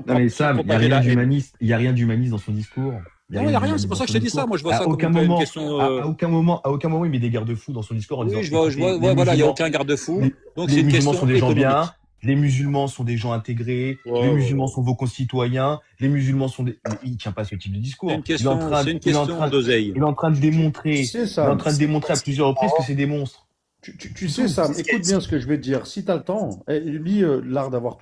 Non mais Sam, il y a rien d'humaniste dans son discours. Non, il n'y a rien, c'est pour ça que je te dis ça. Moi, je vois ça comme une question. À aucun moment, il met des garde-fous dans son discours en disant. Oui, je vois, voilà, il n'y a aucun garde-fou. Donc, c'est les une musulmans question sont des gens économique. bien. Les musulmans sont des gens intégrés. Les musulmans sont vos concitoyens. Les musulmans sont des. Il tient pas ce type de discours. C'est une question d'oseille. Il est en train de démontrer. Tu sais, Il est Sam, en train de démontrer à plusieurs reprises que c'est des monstres. Tu sais, Sam, écoute bien ce que je vais te dire. Si tu as le temps, lis L'art d'avoir